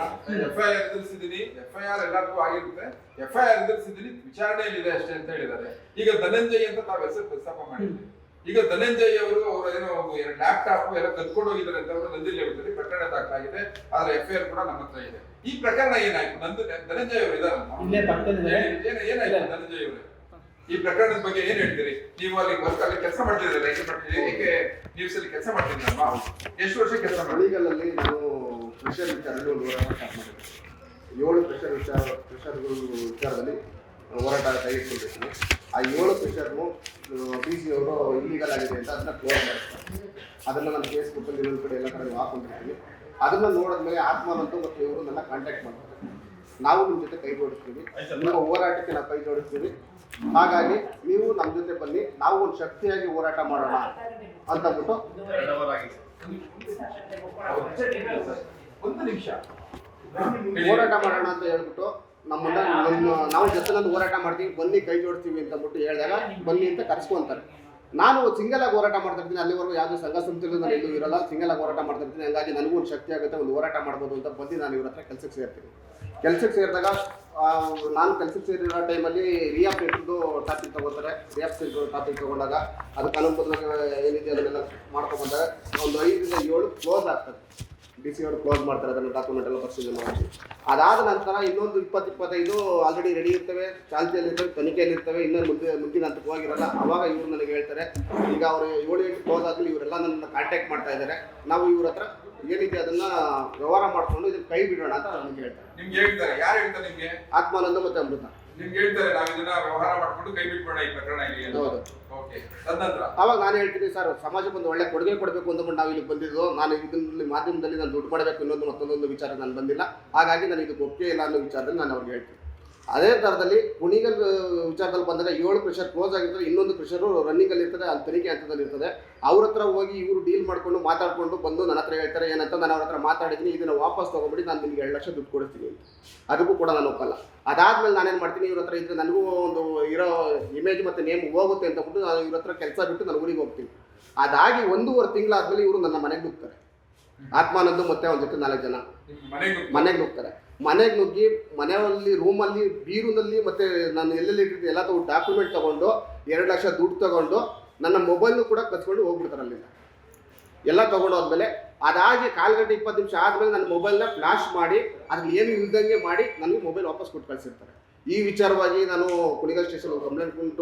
FIR ಎದುರಿಸಿದ್ದೀನಿ, FIR ಎಲ್ಲರಿಗೂ ಆಗಿರುತ್ತೆ, FIR ಎದುರಿಸಿದ್ದೀನಿ, ವಿಚಾರಣೆಯಲ್ಲಿದೆ ಅಷ್ಟೇ ಅಂತ ಹೇಳಿದ್ದಾರೆ. ಈಗ ಧನಂಜಯ್ ಅಂತ ತಾವು ಹೆಸರು ಪ್ರಸ್ತಾಪ ಮಾಡಿದ್ರಿ. ಈಗ ಧನಂಜಯ್ ಅವರು ಏನೋ 2 ಲ್ಯಾಪ್ಟಾಪ್ ಎಲ್ಲ ಕದ್ಕೊಂಡು ಹೋಗಿದ್ದಾರೆ ಅಂತ ಅವರು ನಂದಿಲ್ಲಿ ಹೇಳ್ತಾರೆ. ಪ್ರಕರಣ ದಾಖಲಾಗಿದೆ, ಆದ್ರೆ FIR ಕೂಡ ನಮ್ಮ ಹತ್ರ ಇದೆ. ಈ ಪ್ರಕರಣ ಏನಾಯ್ತು? ಧನಂಜಯ್ ಅವರು ಇದಾರಲ್ಲ, ಏನಾಯ್ತು ಧನಂಜಯ್ ಅವರೇ? ಈ ಪ್ರಕರಣದ ಬಗ್ಗೆ ಏನ್ ಹೇಳ್ತೀರಿ? ನೀವು ಅಲ್ಲಿ ಅಲ್ಲಿ ಕೆಲಸ ಮಾಡ್ತಿದ್ದೀರಲ್ಲ, ಏಕೆ ನ್ಯೂಸ್ ಅಲ್ಲಿ ಕೆಲಸ ಮಾಡ್ತಿದ್ದೀರಲ್ವಾ? ಎಷ್ಟು ವರ್ಷ ಕೆಲಸ ಮಾಡಿ? ಲೀಗಲಲ್ಲಿ ನಾನು ಪ್ರೆಷರ್ ವಿಚಾರದಲ್ಲಿ ಹೋರಾಟ ಸ್ಟಾರ್ಟ್ ಮಾಡಿದ್ದೆ. 7 ಪ್ರೆಷರ್ಗಳ ವಿಚಾರದಲ್ಲಿ ಹೋರಾಟ ತೆಗೆದುಕೊಂಡಿರ್ತೀನಿ. ಆ 7 ಪ್ರೆಷರ್ನು BC ಅವರು ಇಲ್ಲೀಗಲ್ ಆಗಿದೆ ಅಂತ ಅದನ್ನ ಕ್ಲೋಸ್ ಮಾಡ್ತಾರೆ. ಅದನ್ನು ನಾನು ಫೇಸ್ಬುಕ್ಕಲ್ಲಿ ಇನ್ನೊಂದು ಕಡೆ ಎಲ್ಲ ಕಡೆ ಹಾಕೊಂಡಿರ್ತೀನಿ. ಅದನ್ನು ನೋಡಿದ್ಮೇಲೆ ಆತ್ಮಾನಂತು ಮತ್ತು ಇವರು ನನ್ನ ಕಾಂಟ್ಯಾಕ್ಟ್ ಮಾಡ್ತಾರೆ. ನಾವು ನಿಮ್ಮ ಜೊತೆ ಕೈ ಜೋಡಿಸ್ತೀವಿ, ನಿಮ್ಮ ಹೋರಾಟಕ್ಕೆ ನಾವು ಕೈ ಜೋಡಿಸ್ತೀವಿ. ಹಾಗಾಗಿ ನೀವು ನಮ್ಮ ಜೊತೆ ಬನ್ನಿ, ನಾವು ಒಂದು ಶಕ್ತಿಯಾಗಿ ಹೋರಾಟ ಮಾಡೋಣ ಅಂತಂದ್ಬಿಟ್ಟು ಹೋರಾಟ ಮಾಡೋಣ ಅಂತ ಹೇಳ್ಬಿಟ್ಟು ನಾವು ಜೊತೆನಲ್ಲಿ ಹೋರಾಟ ಮಾಡ್ತೀವಿ, ಬನ್ನಿ ಕೈ ಜೋಡಿಸ್ತೀವಿ ಅಂತಂದ್ಬಿಟ್ಟು ಹೇಳಿದಾಗ ಬನ್ನಿ ಅಂತ ಕರೆಸ್ಕೊಂತಾರೆ. ನಾನು ಸಿಂಗಲ್ ಆಗಿ ಹೋರಾಟ ಮಾಡ್ತಾ ಇರ್ತೀನಿ. ಅಲ್ಲಿವರೆಗೂ ಯಾವುದೇ ಸಂಘ ಸಂಸ್ಥೆಗಳು ನಾನು ಎಲ್ಲೂ ಇರಲ್ಲ, ಸಿಂಗಲ್ ಆಗಿ ಹೋರಾಟ ಮಾಡ್ತಾ ಇರ್ತೀನಿ. ಹಂಗಾಗಿ ನನಗೂ ಒಂದು ಶಕ್ತಿ ಆಗುತ್ತೆ, ಒಂದು ಹೋರಾಟ ಮಾಡ್ಬೋದು ಅಂತ ಬಂದು ನಾನು ಇವ್ರ ಹತ್ರ ಕೆಲಸಕ್ಕೆ ಸೇರ್ತೀನಿ. ಕೆಲಸಕ್ಕೆ ಸೇರಿದಾಗ ನಾನು ಕೆಲಸಕ್ಕೆ ಸೇರಿರೋ ಟೈಮಲ್ಲಿ ರಿಯಾಪ್ ಸೆಂಟ್ರದ್ದು ಟಾಪಿಕ್ ತೊಗೋತಾರೆ. ರಿಯಾಪ್ ಸೆಂಟ್ರ್ ಟಾಪಿಕ್ ತೊಗೊಂಡಾಗ ಅದು ಕಾನೂನು ಏನಿದೆ ಅದನ್ನೆಲ್ಲ ಮಾಡ್ಕೊಂಡ್ಬಂದಾಗ ಒಂದು 5 ರಿಂದ 7 ಕ್ಲೋಸ್ ಆಗ್ತದೆ. DC ಅವರು ಕ್ಲೋಸ್ ಮಾಡ್ತಾರೆ, ಅದನ್ನು ಡಾಕ್ಯುಮೆಂಟ್ ಎಲ್ಲ ಪರಿಶೀಲನೆ ಮಾಡಿ. ಅದಾದ ನಂತರ ಇನ್ನೊಂದು 20-25 ಆಲ್ರೆಡಿ ರೆಡಿ ಇರ್ತವೆ, ಚಾಲ್ತಿಯಲ್ಲಿರ್ತವೆ, ತನಿಖೆಯಲ್ಲಿ ಇರ್ತವೆ, ಇನ್ನೂ ಮುಂದಿನ ಹಂತಕ್ಕೆ ಹೋಗಿರಲ್ಲ. ಅವಾಗ ಇವರು ನನಗೆ ಹೇಳ್ತಾರೆ, ಈಗ ಅವರು 7-8 ಕ್ಲೋಸ್ ಆದ್ಮೇಲೆ ಇವರೆಲ್ಲ ನನ್ನನ್ನು ಕಾಂಟ್ಯಾಕ್ಟ್ ಮಾಡ್ತಾ ಇದ್ದಾರೆ, ನಾವು ಇವ್ರ ಹತ್ರ ಏನಿದೆ ಅದನ್ನ ವ್ಯವಹಾರ ಮಾಡ್ಕೊಂಡು ಇದನ್ನ ಕೈ ಬಿಡೋಣ ಅಂತ ನನಗೆ ಹೇಳ್ತಾರೆ. ನಿಮ್ಗೆ ಹೇಳ್ತಾರೆ? ಯಾರು ಹೇಳ್ತಾರೆ ನಿಮ್ಗೆ? ಆತ್ಮಾನಂದ ಮತ್ತೆ ಅಮೃತ ನಿಮ್ಗೆ ಹೇಳ್ತಾರೆ, ನಾವು ಇದನ್ನ ವ್ಯವಹಾರ ಮಾಡ್ಕೊಂಡು ಕೈ ಬಿಟ್ಬೇಡ ಈ ಪ್ರಕರಣ ಇಲ್ಲಿ. ಹೌದು. ಓಕೆ. ತದನಂತರ ಅವಾಗ ನಾನು ಹೇಳ್ತೀನಿ, ಸರ್ ಸಮಾಜಕ್ಕೆ ಒಂದು ಒಳ್ಳೆ ಕೊಡುಗೆ ಕೊಡಬೇಕು ಅಂದ್ಬಿಟ್ಟು ನಾವು ಇಲ್ಲಿ ಬಂದಿದ್ದು. ನಾನು ಇದರಲ್ಲಿ ಮಾಧ್ಯಮದಲ್ಲಿ ನಾನು ದುಡ್ಡು ಮಾಡಬೇಕು ಮತ್ತೊಂದೊಂದು ವಿಚಾರ ನಾನು ಬಂದಿಲ್ಲ, ಹಾಗಾಗಿ ನಾನು ಇದಕ್ಕೆ ಒಪ್ಪಿಗೆ ಇಲ್ಲ ಅನ್ನೋ ವಿಚಾರದಲ್ಲಿ ನಾನು ಅವ್ರಿಗೆ ಹೇಳ್ತೀನಿ. ಅದೇ ಥರದಲ್ಲಿ ಕುಣಿಗಲ್ ವಿಚಾರದಲ್ಲಿ ಬಂದಾಗ 7 ಪ್ರೆಷರ್ ಕ್ಲೋಸ್ ಆಗಿರ್ತದೆ, ಇನ್ನೊಂದು ಪ್ರೆಷರು ರನ್ನಿಂಗಲ್ಲಿ ಇರ್ತದೆ, ಅಲ್ಲಿ ತನಿಖೆ ಹಂತದಲ್ಲಿ ಇರ್ತದೆ. ಅವ್ರ ಹತ್ರ ಹೋಗಿ ಇವರು ಡೀಲ್ ಮಾಡಿಕೊಂಡು ಮಾತಾಡಿಕೊಂಡು ಬಂದು ನನ್ನ ಹತ್ರ ಹೇಳ್ತಾರೆ ಏನಂತ. ನಾನು ಅವ್ರ ಹತ್ರ ಮಾತಾಡಿದ್ದೀನಿ, ಇದನ್ನು ವಾಪಸ್ ತೊಗೊಂಬಿಡಿ, ನಾನು ನಿಮಗೆ 2 ಲಕ್ಷ ದುಡ್ಡು ಕೊಡ್ತೀನಿ ಅಂತ. ಅದಕ್ಕೂ ಕೂಡ ನಾನು ಒಪ್ಪಲ್ಲ. ಅದಾದ್ಮೇಲೆ ನಾನೇನು ಮಾಡ್ತೀನಿ, ಇವ್ರ ಹತ್ರ ಇದ್ರೆ ನನಗೂ ಒಂದು ಇರೋ ಇಮೇಜ್ ಮತ್ತು ನೇಮ್ ಹೋಗುತ್ತೆ ಅಂತ ಬಿಟ್ಟು ನಾನು ಇವ್ರ ಹತ್ರ ಕೆಲಸ ಬಿಟ್ಟು ನಾನು ಊರಿಗೆ ಹೋಗ್ತೀನಿ. ಅದಾಗಿ 1.5 ತಿಂಗಳಾದ್ಮೇಲೆ ಇವರು ನನ್ನ ಮನೆಗೆ ನುಗ್ತಾರೆ. ಆತ್ಮಾನಂದ ಮತ್ತೆ ಅವ್ನ ಜೊತೆ 4 ಜನ ಮನೆಗೆ ನುಗ್ತಾರೆ. ಮನೆಗೆ ನುಗ್ಗಿ ಮನೆಯಲ್ಲಿ ರೂಮಲ್ಲಿ ಬೀರುನಲ್ಲಿ ಮತ್ತೆ ನಾನು ಎಲ್ಲೆಲ್ಲಿ ಇಟ್ಟಿರ್ತೀನಿ ಎಲ್ಲ ಡಾಕ್ಯುಮೆಂಟ್ ತೊಗೊಂಡು 2 ಲಕ್ಷ ದುಡ್ಡು ತೊಗೊಂಡು ನನ್ನ ಮೊಬೈಲ್ನು ಕೂಡ ಕಚ್ಕೊಂಡು ಹೋಗ್ಬಿಡ್ತಾರೆ ಅಲ್ಲಿಂದ. ಎಲ್ಲ ತೊಗೊಂಡೋದ್ಮೇಲೆ ಅದಾಗಿ 1/4 ಗಂಟೆ 20 ನಿಮಿಷ ಆದಮೇಲೆ ನನ್ನ ಮೊಬೈಲ್ನ ಫ್ಲಾಶ್ ಮಾಡಿ ಅದ್ರಲ್ಲಿ ಏನು ಇಲ್ದಂಗೆ ಮಾಡಿ ನನಗೆ ಮೊಬೈಲ್ ವಾಪಸ್ ಕೊಟ್ಟು ಕಳಿಸಿರ್ತಾರೆ. ಈ ವಿಚಾರವಾಗಿ ನಾನು ಕುಣಿಗಲ್ ಸ್ಟೇಷನ್ ಕಂಪ್ಲೇಂಟ್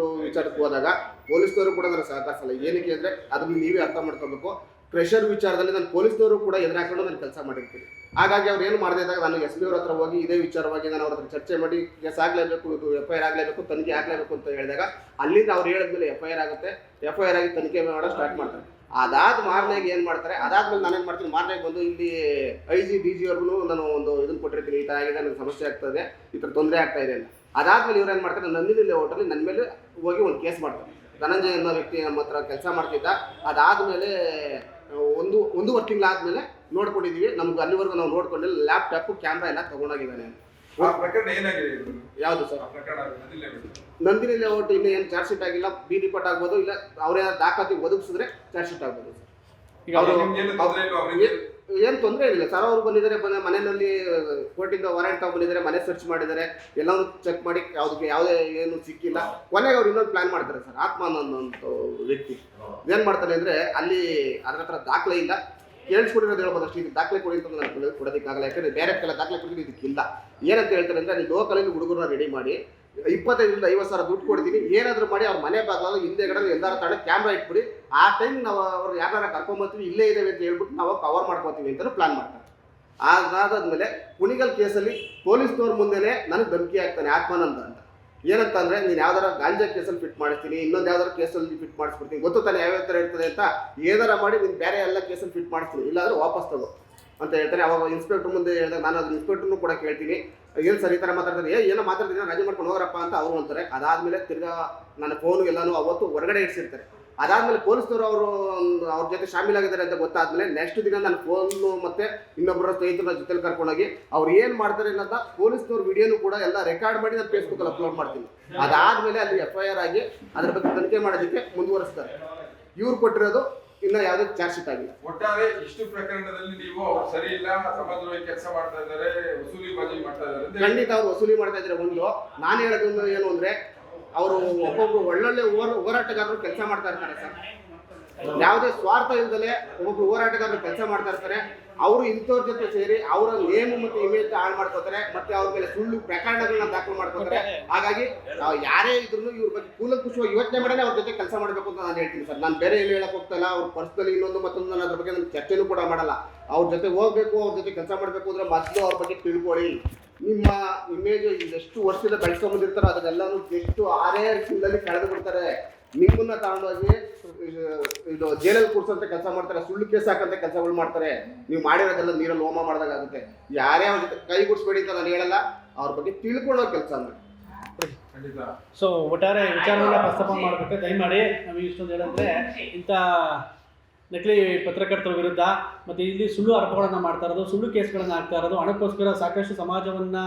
ವಿಚಾರಕ್ಕೆ ಹೋದಾಗ ಪೊಲೀಸ್ನವರು ಕೂಡ ನನಗೆ ಸಹಕರಿಸಲ್ಲ. ಏನಕ್ಕೆ ಅಂದರೆ ಅದನ್ನು ನೀವೇ ಅರ್ಥ ಮಾಡ್ಕೋಬೇಕು. ಪ್ರೆಷರ್ ವಿಚಾರದಲ್ಲಿ ನಾನು ಪೊಲೀಸ್ನವರು ಕೂಡ ಎದುರಾಕೊಂಡು ನಾನು ಕೆಲಸ ಮಾಡಿರ್ತೀನಿ. ಹಾಗಾಗಿ ಅವ್ರು ಏನು ಮಾಡದೇ ಇದ್ದಾಗ ನಾನು ಎಸ್ ಪಿ ಅವ್ರ ಹತ್ರ ಹೋಗಿ ಇದೇ ವಿಚಾರವಾಗಿ ನಾನು ಅವ್ರ ಹತ್ರ ಚರ್ಚೆ ಮಾಡಿ ಕೇಸ್ ಆಗಲೇಬೇಕು, ಇದು FIR ಆಗಲೇಬೇಕು, ತನಿಖೆ ಆಗಲೇಬೇಕು ಅಂತ ಹೇಳಿದಾಗ ಅಲ್ಲಿಂದ ಅವ್ರು ಹೇಳಿದ್ಮೇಲೆ FIR ಆಗುತ್ತೆ. FIR ಆಗಿ ತನಿಖೆ ಮಾಡೋ ಸ್ಟಾರ್ಟ್ ಮಾಡ್ತಾರೆ. ಅದಾದ ಮಾರನೆಗೆ ಏನು ಮಾಡ್ತಾರೆ, ಅದಾದ್ಮೇಲೆ ನಾನೇನು ಮಾಡ್ತೀನಿ, ಮಾರನೆಗೆ ಬಂದು ಇಲ್ಲಿ IG DG ಅವ್ರಿಗೂ ನಾನು ಒಂದು ಇದನ್ನು ಕೊಟ್ಟಿರ್ತೀನಿ, ಈ ಥರ ಆಗಿದೆ, ನನಗೆ ಸಮಸ್ಯೆ ಆಗ್ತದೆ, ಈ ಥರ ತೊಂದರೆ ಆಗ್ತಾ ಇದೆ ಅಂತ. ಅದಾದ್ಮೇಲೆ ಇವ್ರು ಏನು ಮಾಡ್ತಾರೆ, ನಂದಿನಿ ಲೇಔಟಲ್ಲಿ ನನ್ನ ಮೇಲೆ ಹೋಗಿ ಒಂದು ಕೇಸ್ ಮಾಡ್ತಾರೆ. ಧನಂಜಯ ಅನ್ನೋ ವ್ಯಕ್ತಿ ನಮ್ಮ ಹತ್ರ ಕೆಲಸ ಮಾಡ್ತಿದ್ದ. ಅದಾದಮೇಲೆ ಒಂದೂವರೆ ತಿಂಗಳಾದ್ಮೇಲೆ ನೋಡ್ಕೊಂಡಿದ್ದೀವಿ. ನಮ್ಗೆ ಅಲ್ಲಿವರೆಗೂ ನಾವು ನೋಡ್ಕೊಂಡಿಲ್ಲ, ಲ್ಯಾಪ್ಟಾಪ್ ಕ್ಯಾಮ್ರಾ ಎಲ್ಲ ತಗೊಂಡೋಗಿದ್ದಾನೆ. ಆ ಪ್ರಕರಣ ಏನಾಗಿದೆ ಇದು? ಯಾವುದು ಸರ್? ಆ ಪ್ರಕರಣ ನಂದಿನಿ ಲೇಔಟ್ ಇನ್ನೂ ಏನು ಚಾರ್ಜ್ ಶೀಟ್ ಆಗಿಲ್ಲ, ಬಿ ರಿಪೋರ್ಟ್ ಆಗ್ಬೋದು, ಇಲ್ಲ ಅವ್ರೇನಾದ್ರು ದಾಖಲಾತಿ ಒದಗಿಸಿದ್ರೆ ಚಾರ್ಜ್ ಶೀಟ್ ಆಗ್ಬೋದು ಸರ್. ಏನು ತೊಂದರೆ ಇಲ್ಲ ಸರ್. ಅವರು ಬಂದಿದ್ದಾರೆ, ಮನೆಯಲ್ಲಿ ಕೋರ್ಟಿಂದ ವಾರೆಂಟ್ ಬಂದಿದ್ದಾರೆ, ಮನೆ ಸರ್ಚ್ ಮಾಡಿದ್ದಾರೆ, ಎಲ್ಲರೂ ಚೆಕ್ ಮಾಡಿ ಯಾವುದೇ ಏನು ಸಿಕ್ಕಿಲ್ಲ. ಕೊನೆಗೆ ಅವ್ರು ಇನ್ನೊಂದು ಪ್ಲಾನ್ ಮಾಡ್ತಾರೆ ಸರ್. ಆತ್ಮ ಅನ್ನೋ ವ್ಯಕ್ತಿ ಏನು ಮಾಡ್ತಾರೆ ಅಂದರೆ, ಅಲ್ಲಿ ಅದ್ರ ಹತ್ರ ದಾಖಲೆ ಇಲ್ಲ, ಕೇಳಿಸ್ಕೊಡಿರೋದು ಹೇಳ್ಬೋದು ಅಷ್ಟೇ. ಇದು ದಾಖಲೆ ಕೊಡಿ ಅಂತ ನಾನು ಕೊಡೋದಕ್ಕಾಗಲ್ಲ, ಯಾಕಂದರೆ ಬೇರೆ ಕೆಲ ದಾಖಲೆ ಕೊಟ್ಟಿದ್ದು ಇದಕ್ಕಿಲ್ಲ. ಏನಂತ ಹೇಳ್ತಾರೆ ಅಂದರೆ, ಅಲ್ಲಿ ಲೋಕಲಲ್ಲಿ ಹುಡುಗರನ್ನ ರೆಡಿ ಮಾಡಿ 25,000 50,000 ದುಡ್ಡು ಕೊಡ್ತೀನಿ, ಏನಾದರೂ ಮಾಡಿ ಅವ್ರ ಮನೆ ಬಾಗಿಲಲ್ಲಿ ಹಿಂದೆಗಡೆ ಎಲ್ಲಾರು ತಗೊಂಡು ಕ್ಯಾಮ್ರಾ ಇಟ್ಬಿಡಿ, ಆ ಟೈಮ್ ನಾವು ಅವ್ರು ಯಾರು ಕರ್ಕೊಂಬರ್ತೀವಿ, ಇಲ್ಲೇ ಇದ್ದೇವೆ ಅಂತ ಹೇಳ್ಬಿಟ್ಟು ನಾವು ಕವರ್ ಮಾಡ್ಕೊತೀವಿ ಅಂತಲೂ ಪ್ಲಾನ್ ಮಾಡ್ತಾರೆ. ಅದಾದ್ಮೇಲೆ ಕುಣಿಗಲ್ ಕೇಸಲ್ಲಿ ಪೊಲೀಸ್ನವ್ರ ಮುಂದೆನೇ ನನಗೆ ಧಮಕಿ ಆಗ್ತಾನೆ ಆತ್ಮಾನಂದ ಅಂತ. ಏನಂತ ಅಂದರೆ, ನೀನು ಯಾವ್ದಾರ ಗಾಂಜಾ ಕೇಸಲ್ಲಿ ಫಿಟ್ ಮಾಡಿಸ್ತೀನಿ, ಇನ್ನೊಂದು ಯಾವ್ದಾರ ಕೇಸಲ್ಲಿ ಫಿಟ್ ಮಾಡಿಸ್ಬಿಡ್ತೀನಿ, ಗೊತ್ತು ತಾನೆ ಯಾವ್ಯಾವ ಥರ ಇರ್ತದೆ ಅಂತ, ಏನಾರ ಮಾಡಿ ನೀನು ಬೇರೆ ಎಲ್ಲ ಕೇಸಲ್ಲಿ ಫಿಟ್ ಮಾಡಿಸ್ತೀನಿ, ಇಲ್ಲಾಂದ್ರೆ ವಾಪಸ್ ತಗೋ ಅಂತ ಹೇಳ್ತಾರೆ. ಅವಾಗ ಇನ್ಸ್ಪೆಕ್ಟರ್ ಮುಂದೆ ಹೇಳಿದಾಗ ನಾನು ಅದು ಇನ್ಸ್ಪೆಕ್ಟರ್ನು ಕೂಡ ಕೇಳ್ತೀನಿ, ಏನು ಸರ್ ಈ ಥರ ಮಾತಾಡ್ತಾರೆ, ಏನೋ ಮಾತಾಡ್ತೀನಿ, ರಜೆ ಮಾಡ್ಕೊಂಡು ಹೋಗ್ರಪ್ಪ ಅಂತ ಅವರು ಅಂತಾರೆ. ಅದಾದಮೇಲೆ ತಿರ್ಗಾ ನನ್ನ ಫೋನು ಎಲ್ಲನೂ ಅವತ್ತು ಹೊರಗಡೆ ಇಡ್ಸಿರ್ತಾರೆ. ಅದಾದಮೇಲೆ ಪೊಲೀಸ್ನವರು ಅವ್ರ ಜೊತೆ ಶಾಮೀಲಾಗಿದ್ದಾರೆ ಅಂತ ಗೊತ್ತಾದ್ಮೇಲೆ ನೆಕ್ಸ್ಟ್ ದಿನ ನನ್ನ ಫೋನು ಮತ್ತು ಇನ್ನೊಬ್ಬರ ಸ್ನೇಹಿತರ ಜೊತೆಲಿ ಕರ್ಕೊಂಡೋಗಿ ಅವ್ರು ಏನು ಮಾಡ್ತಾರೆ ಅನ್ನೋದನ್ನ ಪೊಲೀಸ್ನವ್ರ ವಿಡಿಯೋನು ಕೂಡ ಎಲ್ಲ ರೆಕಾರ್ಡ್ ಮಾಡಿ ನಾನು ಫೇಸ್ಬುಕ್ಕಲ್ಲಿ ಅಪ್ಲೋಡ್ ಮಾಡ್ತೀನಿ. ಅದಾದಮೇಲೆ ಅಲ್ಲಿ FIR ಆಗಿ ಅದ್ರ ಬಗ್ಗೆ ತನಿಖೆ ಮಾಡೋದಕ್ಕೆ ಮುಂದುವರಿಸ್ತಾರೆ. ಇವ್ರು ಕೊಟ್ಟಿರೋದು ಇನ್ನ ಯಾವುದೇ ಚಾರ್ಜ್ ಶೀಟ್ ಆಗಿಲ್ಲ. ಒಟ್ಟಾರೆ ಇಷ್ಟು ಪ್ರಕರಣದಲ್ಲಿ ನೀವು ಅವ್ರು ಸರಿ ಇಲ್ಲ, ಸಮಾಜವಾಗಿ ಕೆಲಸ ಮಾಡ್ತಾ ಇದ್ದಾರೆ, ವಸೂಲಿ ಬಾಜಿ ಮಾಡ್ತಾ ಇದ್ದಾರೆ. ಖಂಡಿತ ಅವ್ರು ವಸೂಲಿ ಮಾಡ್ತಾ ಇದ್ದಾರೆ. ಒಂದು ನಾನು ಹೇಳೋದು ಏನು ಅಂದ್ರೆ, ಅವರು ಒಬ್ಬೊಬ್ರು ಒಳ್ಳೊಳ್ಳೆ ಹೋರಾಟಗಾರರು ಕೆಲಸ ಮಾಡ್ತಾ ಇರ್ತಾರೆ ಸರ್. ಯಾವುದೇ ಸ್ವಾರ್ಥ ಇಲ್ಲದಲೇ ಒಬ್ಬೊಬ್ರು ಹೋರಾಟಗಾರರು ಕೆಲಸ ಮಾಡ್ತಾ ಇರ್ತಾರೆ. ಅವರು ಇಂಥವ್ರ ಜೊತೆ ಸೇರಿ ಅವರ ನೇಮ್ ಮತ್ತು ಇಮೇಜ್ ಹಾಳು ಮಾಡ್ಕೋತಾರೆ, ಮತ್ತೆ ಅವ್ರ ಮೇಲೆ ಸುಳ್ಳು ಪ್ರಕರಣಗಳನ್ನ ದಾಖಲು ಮಾಡ್ಕೋತಾರೆ. ಹಾಗಾಗಿ ನಾವು ಯಾರೇ ಇದ್ರು ಇವ್ರ ಬಗ್ಗೆ ಕೂಲಂಕುಷವಾಗಿ ಯೋಚನೆ ಮಾಡೇ ಅವ್ರ ಜೊತೆ ಕೆಲಸ ಮಾಡಬೇಕು ಅಂತ ನಾನು ಹೇಳ್ತೀನಿ ಸರ್. ನಾನು ಬೇರೆ ಏನು ಹೇಳಕ್ ಹೋಗ್ತಾ ಇಲ್ಲ. ಅವ್ರ ಪರ್ಸನಲಿ ಇನ್ನೊಂದು ಮತ್ತೊಂದು ನಾನು ಅದ್ರ ಬಗ್ಗೆ ನಾನು ಚರ್ಚೆನೂ ಕೂಡ ಮಾಡಲ್ಲ. ಅವ್ರ ಜೊತೆ ಹೋಗ್ಬೇಕು, ಅವ್ರ ಜೊತೆ ಕೆಲಸ ಮಾಡಬೇಕು ಅಂದ್ರೆ ಮೊದಲು ಅವ್ರ ಬಗ್ಗೆ ತಿಳ್ಕೊಳ್ಳಿ. ನಿಮ್ಮ ಇಮೇಜ್ ಎಷ್ಟು ವರ್ಷದಿಂದ ಬೆಳೆಸ್ಕೊಂಡ್ಬಂದಿರ್ತಾರೋ ಅದನ್ನೆಲ್ಲನೂ ಎಷ್ಟು 6 ತಿಂಗಳಲ್ಲಿ ಕಳೆದು ಬಿಡ್ತಾರೆ. ನಿಮ್ಮನ್ನ ತಗೊಂಡೋಗಿ ಇದು ಜೈಲಲ್ಲಿ ಕೂರ್ಸಂತ ಕೆಲಸ ಮಾಡ್ತಾರೆ, ಸುಳ್ಳು ಕೇಸ್ ಹಾಕಂತ ಕೆಲಸಗಳು ಮಾಡ್ತಾರೆ. ನೀವು ಮಾಡಿರೋದೆಲ್ಲ ನೀರಲ್ಲಿ ಹೋಮ ಮಾಡಿದಾಗುತ್ತೆ. ಯಾರೇ ಅವ್ರ ಜೊತೆ ಕೈಗೂಡಿಸ್ಬೇಡಿ ಅಂತ ನಾನು ಹೇಳಲ್ಲ, ಅವ್ರ ಬಗ್ಗೆ ತಿಳ್ಕೊಳ್ಳೋ ಕೆಲಸ ಮಾಡಿ. ಸೊ ಒಟ್ಟಾರೆ ವಿಚಾರವನ್ನ ಪ್ರಸ್ತಾಪ ಮಾಡಬೇಕು. ದಯಮಾಡಿ ನಮಗೆ ಇಷ್ಟೊಂದು ಹೇಳಂದ್ರೆ, ಇಂಥ ನಕಲಿ ಪತ್ರಕರ್ತರ ವಿರುದ್ಧ ಮತ್ತು ಇಲ್ಲಿ ಸುಳ್ಳು ಆರೋಪಗಳನ್ನು ಮಾಡ್ತಾ ಇರೋದು, ಸುಳ್ಳು ಕೇಸ್ಗಳನ್ನು ಹಾಕ್ತಾ ಇರೋದು, ಹಣಕ್ಕೋಸ್ಕರ ಸಾಕಷ್ಟು ಸಮಾಜವನ್ನು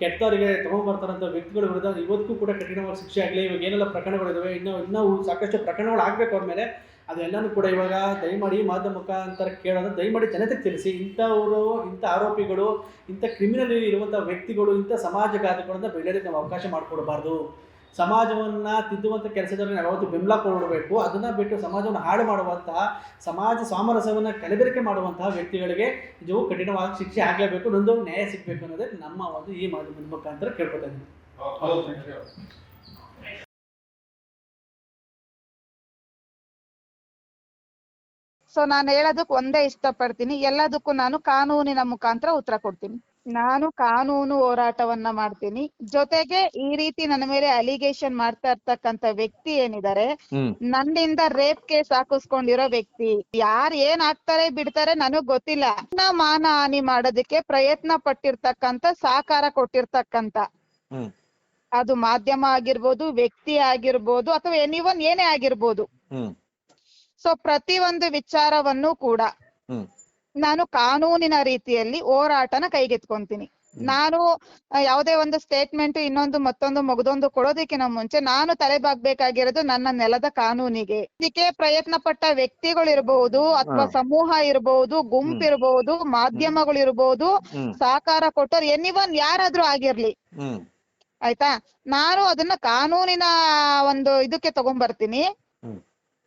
ಕೆಟ್ಟವರಿಗೆ ತೊಗೊಂಡ್ಬರ್ತಾರಂಥ ವ್ಯಕ್ತಿಗಳ ವಿರುದ್ಧ ಇವತ್ತಿಗೂ ಕೂಡ ಕಠಿಣವಾದ ಶಿಕ್ಷೆ ಆಗಲಿ. ಇವಾಗ ಏನೆಲ್ಲ ಪ್ರಕರಣಗಳಿದ್ದಾವೆ, ಇನ್ನೂ ಸಾಕಷ್ಟು ಪ್ರಕರಣಗಳು ಆಗಬೇಕು ಅವ್ರ ಅದೆಲ್ಲನೂ ಕೂಡ ಇವಾಗ ದಯಮಾಡಿ ಮಾಧ್ಯಮ ಮುಖಾಂತರ ಕೇಳೋದು, ದಯಮಾಡಿ ಜನತೆಗೆ ತಿಳಿಸಿ. ಇಂಥವರು, ಇಂಥ ಆರೋಪಿಗಳು, ಇಂಥ ಕ್ರಿಮಿನಲ್ ಇರುವಂಥ ವ್ಯಕ್ತಿಗಳು, ಇಂಥ ಸಮಾಜಘಾತುಗಳನ್ನು ಬೆಳೆಯೋದಕ್ಕೆ ನಾವು ಅವಕಾಶ ಮಾಡಿಕೊಡಬಾರ್ದು. ಸಮಾಜವನ್ನು ತಿದ್ದುವಂಥ ಕೆಲಸದಲ್ಲಿ ನಾವು ಯಾವತ್ತೂ ಬೆಂಬಲ ಕೊಡಬೇಕು. ಅದನ್ನು ಬಿಟ್ಟು ಸಮಾಜವನ್ನು ಹಾಳು ಮಾಡುವಂತಹ, ಸಮಾಜ ಸಾಮರಸ್ಯವನ್ನು ಕಲಬೆರಕೆ ಮಾಡುವಂತಹ ವ್ಯಕ್ತಿಗಳಿಗೆ ಇದು ಕಠಿಣವಾದ ಶಿಕ್ಷೆ ಆಗಲೇಬೇಕು, ನೊಂದು ನ್ಯಾಯ ಸಿಗಬೇಕು ಅನ್ನೋದೇ ನಮ್ಮ ಒಂದು ಈ ಮಾಧ್ಯಮದ ಮುಖಾಂತರ ಕೇಳ್ಕೊತಾ ಇದ್ದೀನಿ. ಸೊ ನಾನು ಹೇಳೋದಕ್ಕೆ ಒಂದೇ ಇಷ್ಟಪಡ್ತೀನಿ, ಎಲ್ಲದಕ್ಕೂ ನಾನು ಕಾನೂನಿನ ಮುಖಾಂತರ ಉತ್ತರ ಕೊಡ್ತೀನಿ. ನಾನು ಕಾನೂನು ಹೋರಾಟವನ್ನ ಮಾಡ್ತೀನಿ. ಜೊತೆಗೆ ಈ ರೀತಿ ನನ್ನ ಮೇಲೆ ಅಲಿಗೇಷನ್ ಮಾಡ್ತಾ ಇರ್ತಕ್ಕಂತ ವ್ಯಕ್ತಿ ಏನಿದ್ದಾರೆ, ನನ್ನಿಂದ ರೇಪ್ ಕೇಸ್ ಹಾಕಿಸ್ಕೊಂಡಿರೋ ವ್ಯಕ್ತಿ, ಯಾರು ಏನ್ ಆಗ್ತಾರೆ ಬಿಡ್ತಾರೆ ನನಗ್ ಗೊತ್ತಿಲ್ಲ. ಮಾನ ಹಾನಿ ಮಾಡೋದಕ್ಕೆ ಪ್ರಯತ್ನ ಪಟ್ಟಿರ್ತಕ್ಕಂತ, ಸಹಕಾರ ಕೊಟ್ಟಿರ್ತಕ್ಕಂತ, ಅದು ಮಾಧ್ಯಮ ಆಗಿರ್ಬೋದು, ವ್ಯಕ್ತಿ ಆಗಿರ್ಬೋದು, ಅಥವಾ ಎನಿವನ್ ಏನೇ ಆಗಿರ್ಬೋದು. ಸೊ ಪ್ರತಿ ಒಂದು ವಿಚಾರವನ್ನು ಕೂಡ ನಾನು ಕಾನೂನಿನ ರೀತಿಯಲ್ಲಿ ಹೋರಾಟನ ಕೈಗೆತ್ಕೊಂತೀನಿ. ನಾನು ಯಾವುದೇ ಒಂದು ಸ್ಟೇಟ್ಮೆಂಟ್ ಇನ್ನೊಂದು ಮತ್ತೊಂದು ಮಗದೊಂದು ಕೊಡೋದಕ್ಕಿಂತ ಮುಂಚೆ ನಾನು ತಲೆಬಾಗ್ಬೇಕಾಗಿರೋದು ನನ್ನ ನೆಲದ ಕಾನೂನಿಗೆ. ಇದಕ್ಕೆ ಪ್ರಯತ್ನ ಪಟ್ಟ ವ್ಯಕ್ತಿಗಳಿರ್ಬಹುದು, ಅಥವಾ ಸಮೂಹ ಇರಬಹುದು, ಗುಂಪಿರ್ಬಹುದು, ಮಾಧ್ಯಮಗಳಿರ್ಬಹುದು, ಸಹಕಾರ ಕೊಟ್ಟವ್ರು ಎನಿವನ್ ಯಾರಾದ್ರೂ ಆಗಿರ್ಲಿ, ಆಯ್ತಾ, ನಾನು ಅದನ್ನ ಕಾನೂನಿನ ಒಂದು ಇದಕ್ಕೆ ತಗೊಂಡ್ಬರ್ತೀನಿ.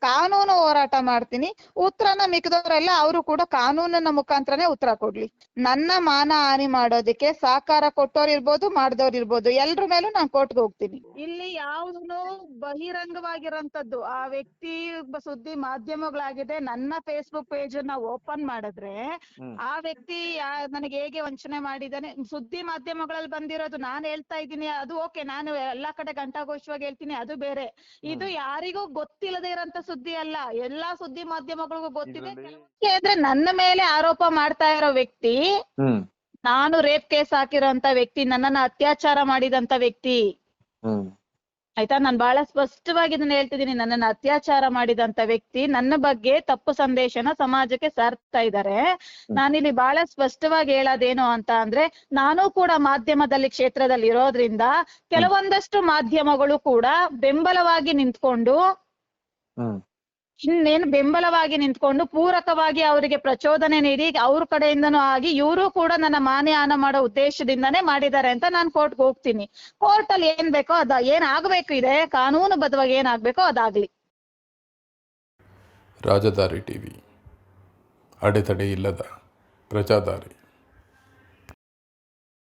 ಕಾನೂನು ಹೋರಾಟ ಮಾಡ್ತೀನಿ. ಉತ್ತರನ ಮಿಕ್ಕಿದವರೆಲ್ಲ ಅವರು ಕೂಡ ಕಾನೂನಿನ ಮುಖಾಂತರನೇ ಉತ್ತರ ಕೊಡ್ಲಿ. ನನ್ನ ಮಾನ ಹಾನಿ ಮಾಡೋದಕ್ಕೆ ಸಹಕಾರ ಕೊಟ್ಟೋರ್ ಇರ್ಬೋದು, ಮಾಡ್ದವ್ರು ಇರ್ಬೋದು, ಎಲ್ರ ಮೇಲೂ ನಾನು ಕೋರ್ಟ್ಗೆ ಹೋಗ್ತೀನಿ. ಇಲ್ಲಿ ಯಾವ್ದು ಬಹಿರಂಗವಾಗಿರೋಂಥದ್ದು ಆ ವ್ಯಕ್ತಿ ಸುದ್ದಿ ಮಾಧ್ಯಮಗಳಾಗಿದೆ. ನನ್ನ ಫೇಸ್ಬುಕ್ ಪೇಜ್ ನ ಓಪನ್ ಮಾಡಿದ್ರೆ ಆ ವ್ಯಕ್ತಿ ನನಗೆ ಹೇಗೆ ವಂಚನೆ ಮಾಡಿದಾನೆ ಸುದ್ದಿ ಮಾಧ್ಯಮಗಳಲ್ಲಿ ಬಂದಿರೋದು ನಾನು ಹೇಳ್ತಾ ಇದ್ದೀನಿ, ಅದು ಓಕೆ, ನಾನು ಎಲ್ಲಾ ಕಡೆ ಘಂಟಾಘೋಷವಾಗಿ ಹೇಳ್ತೀನಿ, ಅದು ಬೇರೆ. ಇದು ಯಾರಿಗೂ ಗೊತ್ತಿಲ್ಲದೆ ಇರೋಂತ ಸುದ್ದಿ ಅಲ್ಲ, ಎಲ್ಲಾ ಸುದ್ದಿ ಮಾಧ್ಯಮಗಳಿಗೂ ಗೊತ್ತಿದೆ. ಯಾಕಂದ್ರೆ ನನ್ನ ಮೇಲೆ ಆರೋಪ ಮಾಡ್ತಾ ಇರೋ ವ್ಯಕ್ತಿ, ನಾನು ರೇಪ್ ಕೇಸ್ ಹಾಕಿರೋಂತ ವ್ಯಕ್ತಿ, ನನ್ನನ್ನ ಅತ್ಯಾಚಾರ ಮಾಡಿದಂತ ವ್ಯಕ್ತಿ, ಆಯ್ತಾ, ನಾನು ಬಹಳ ಸ್ಪಷ್ಟವಾಗಿ ಇದನ್ನ ಹೇಳ್ತಿದ್ದೀನಿ. ನನ್ನನ್ನ ಅತ್ಯಾಚಾರ ಮಾಡಿದಂತ ವ್ಯಕ್ತಿ ನನ್ನ ಬಗ್ಗೆ ತಪ್ಪು ಸಂದೇಶನ ಸಮಾಜಕ್ಕೆ ಸಾರ್ತಾ ಇದ್ದಾರೆ. ನಾನಿಲ್ಲಿ ಬಹಳ ಸ್ಪಷ್ಟವಾಗಿ ಹೇಳೋದೇನು ಅಂತ ಅಂದ್ರೆ, ನಾನು ಕೂಡ ಮಾಧ್ಯಮದಲ್ಲಿ ಕ್ಷೇತ್ರದಲ್ಲಿ ಇರೋದ್ರಿಂದ ಕೆಲವೊಂದಷ್ಟು ಮಾಧ್ಯಮಗಳು ಕೂಡ ಬೆಂಬಲವಾಗಿ ನಿಂತ್ಕೊಂಡು ಇನ್ನೇನು ಬೆಂಬಲವಾಗಿ ನಿಂತ್ಕೊಂಡು ಪೂರಕವಾಗಿ ಅವರಿಗೆ ಪ್ರಚೋದನೆ ನೀಡಿ ಅವ್ರ ಕಡೆಯಿಂದನೂ ಆಗಿ ಇವರು ಕೂಡ ನನ್ನ ಮಾನಹಾನ ಮಾಡೋ ಉದ್ದೇಶದಿಂದಾನೇ ಮಾಡಿದ್ದಾರೆ ಅಂತ ನಾನು ಕೋರ್ಟ್ಗೆ ಹೋಗ್ತೀನಿ. ಕೋರ್ಟ್ ಅಲ್ಲಿ ಏನ್ ಬೇಕೋ ಏನ್ ಆಗ್ಬೇಕು ಇದೆ ಕಾನೂನುಬದ್ಧವಾಗಿ ಏನಾಗ್ಬೇಕೋ ಅದಾಗ್ಲಿ. ರಾಜಧಾರಿ ಟಿವಿ, ಅಡೆತಡೆ ಇಲ್ಲದ ಪ್ರಜಾದಾರಿ.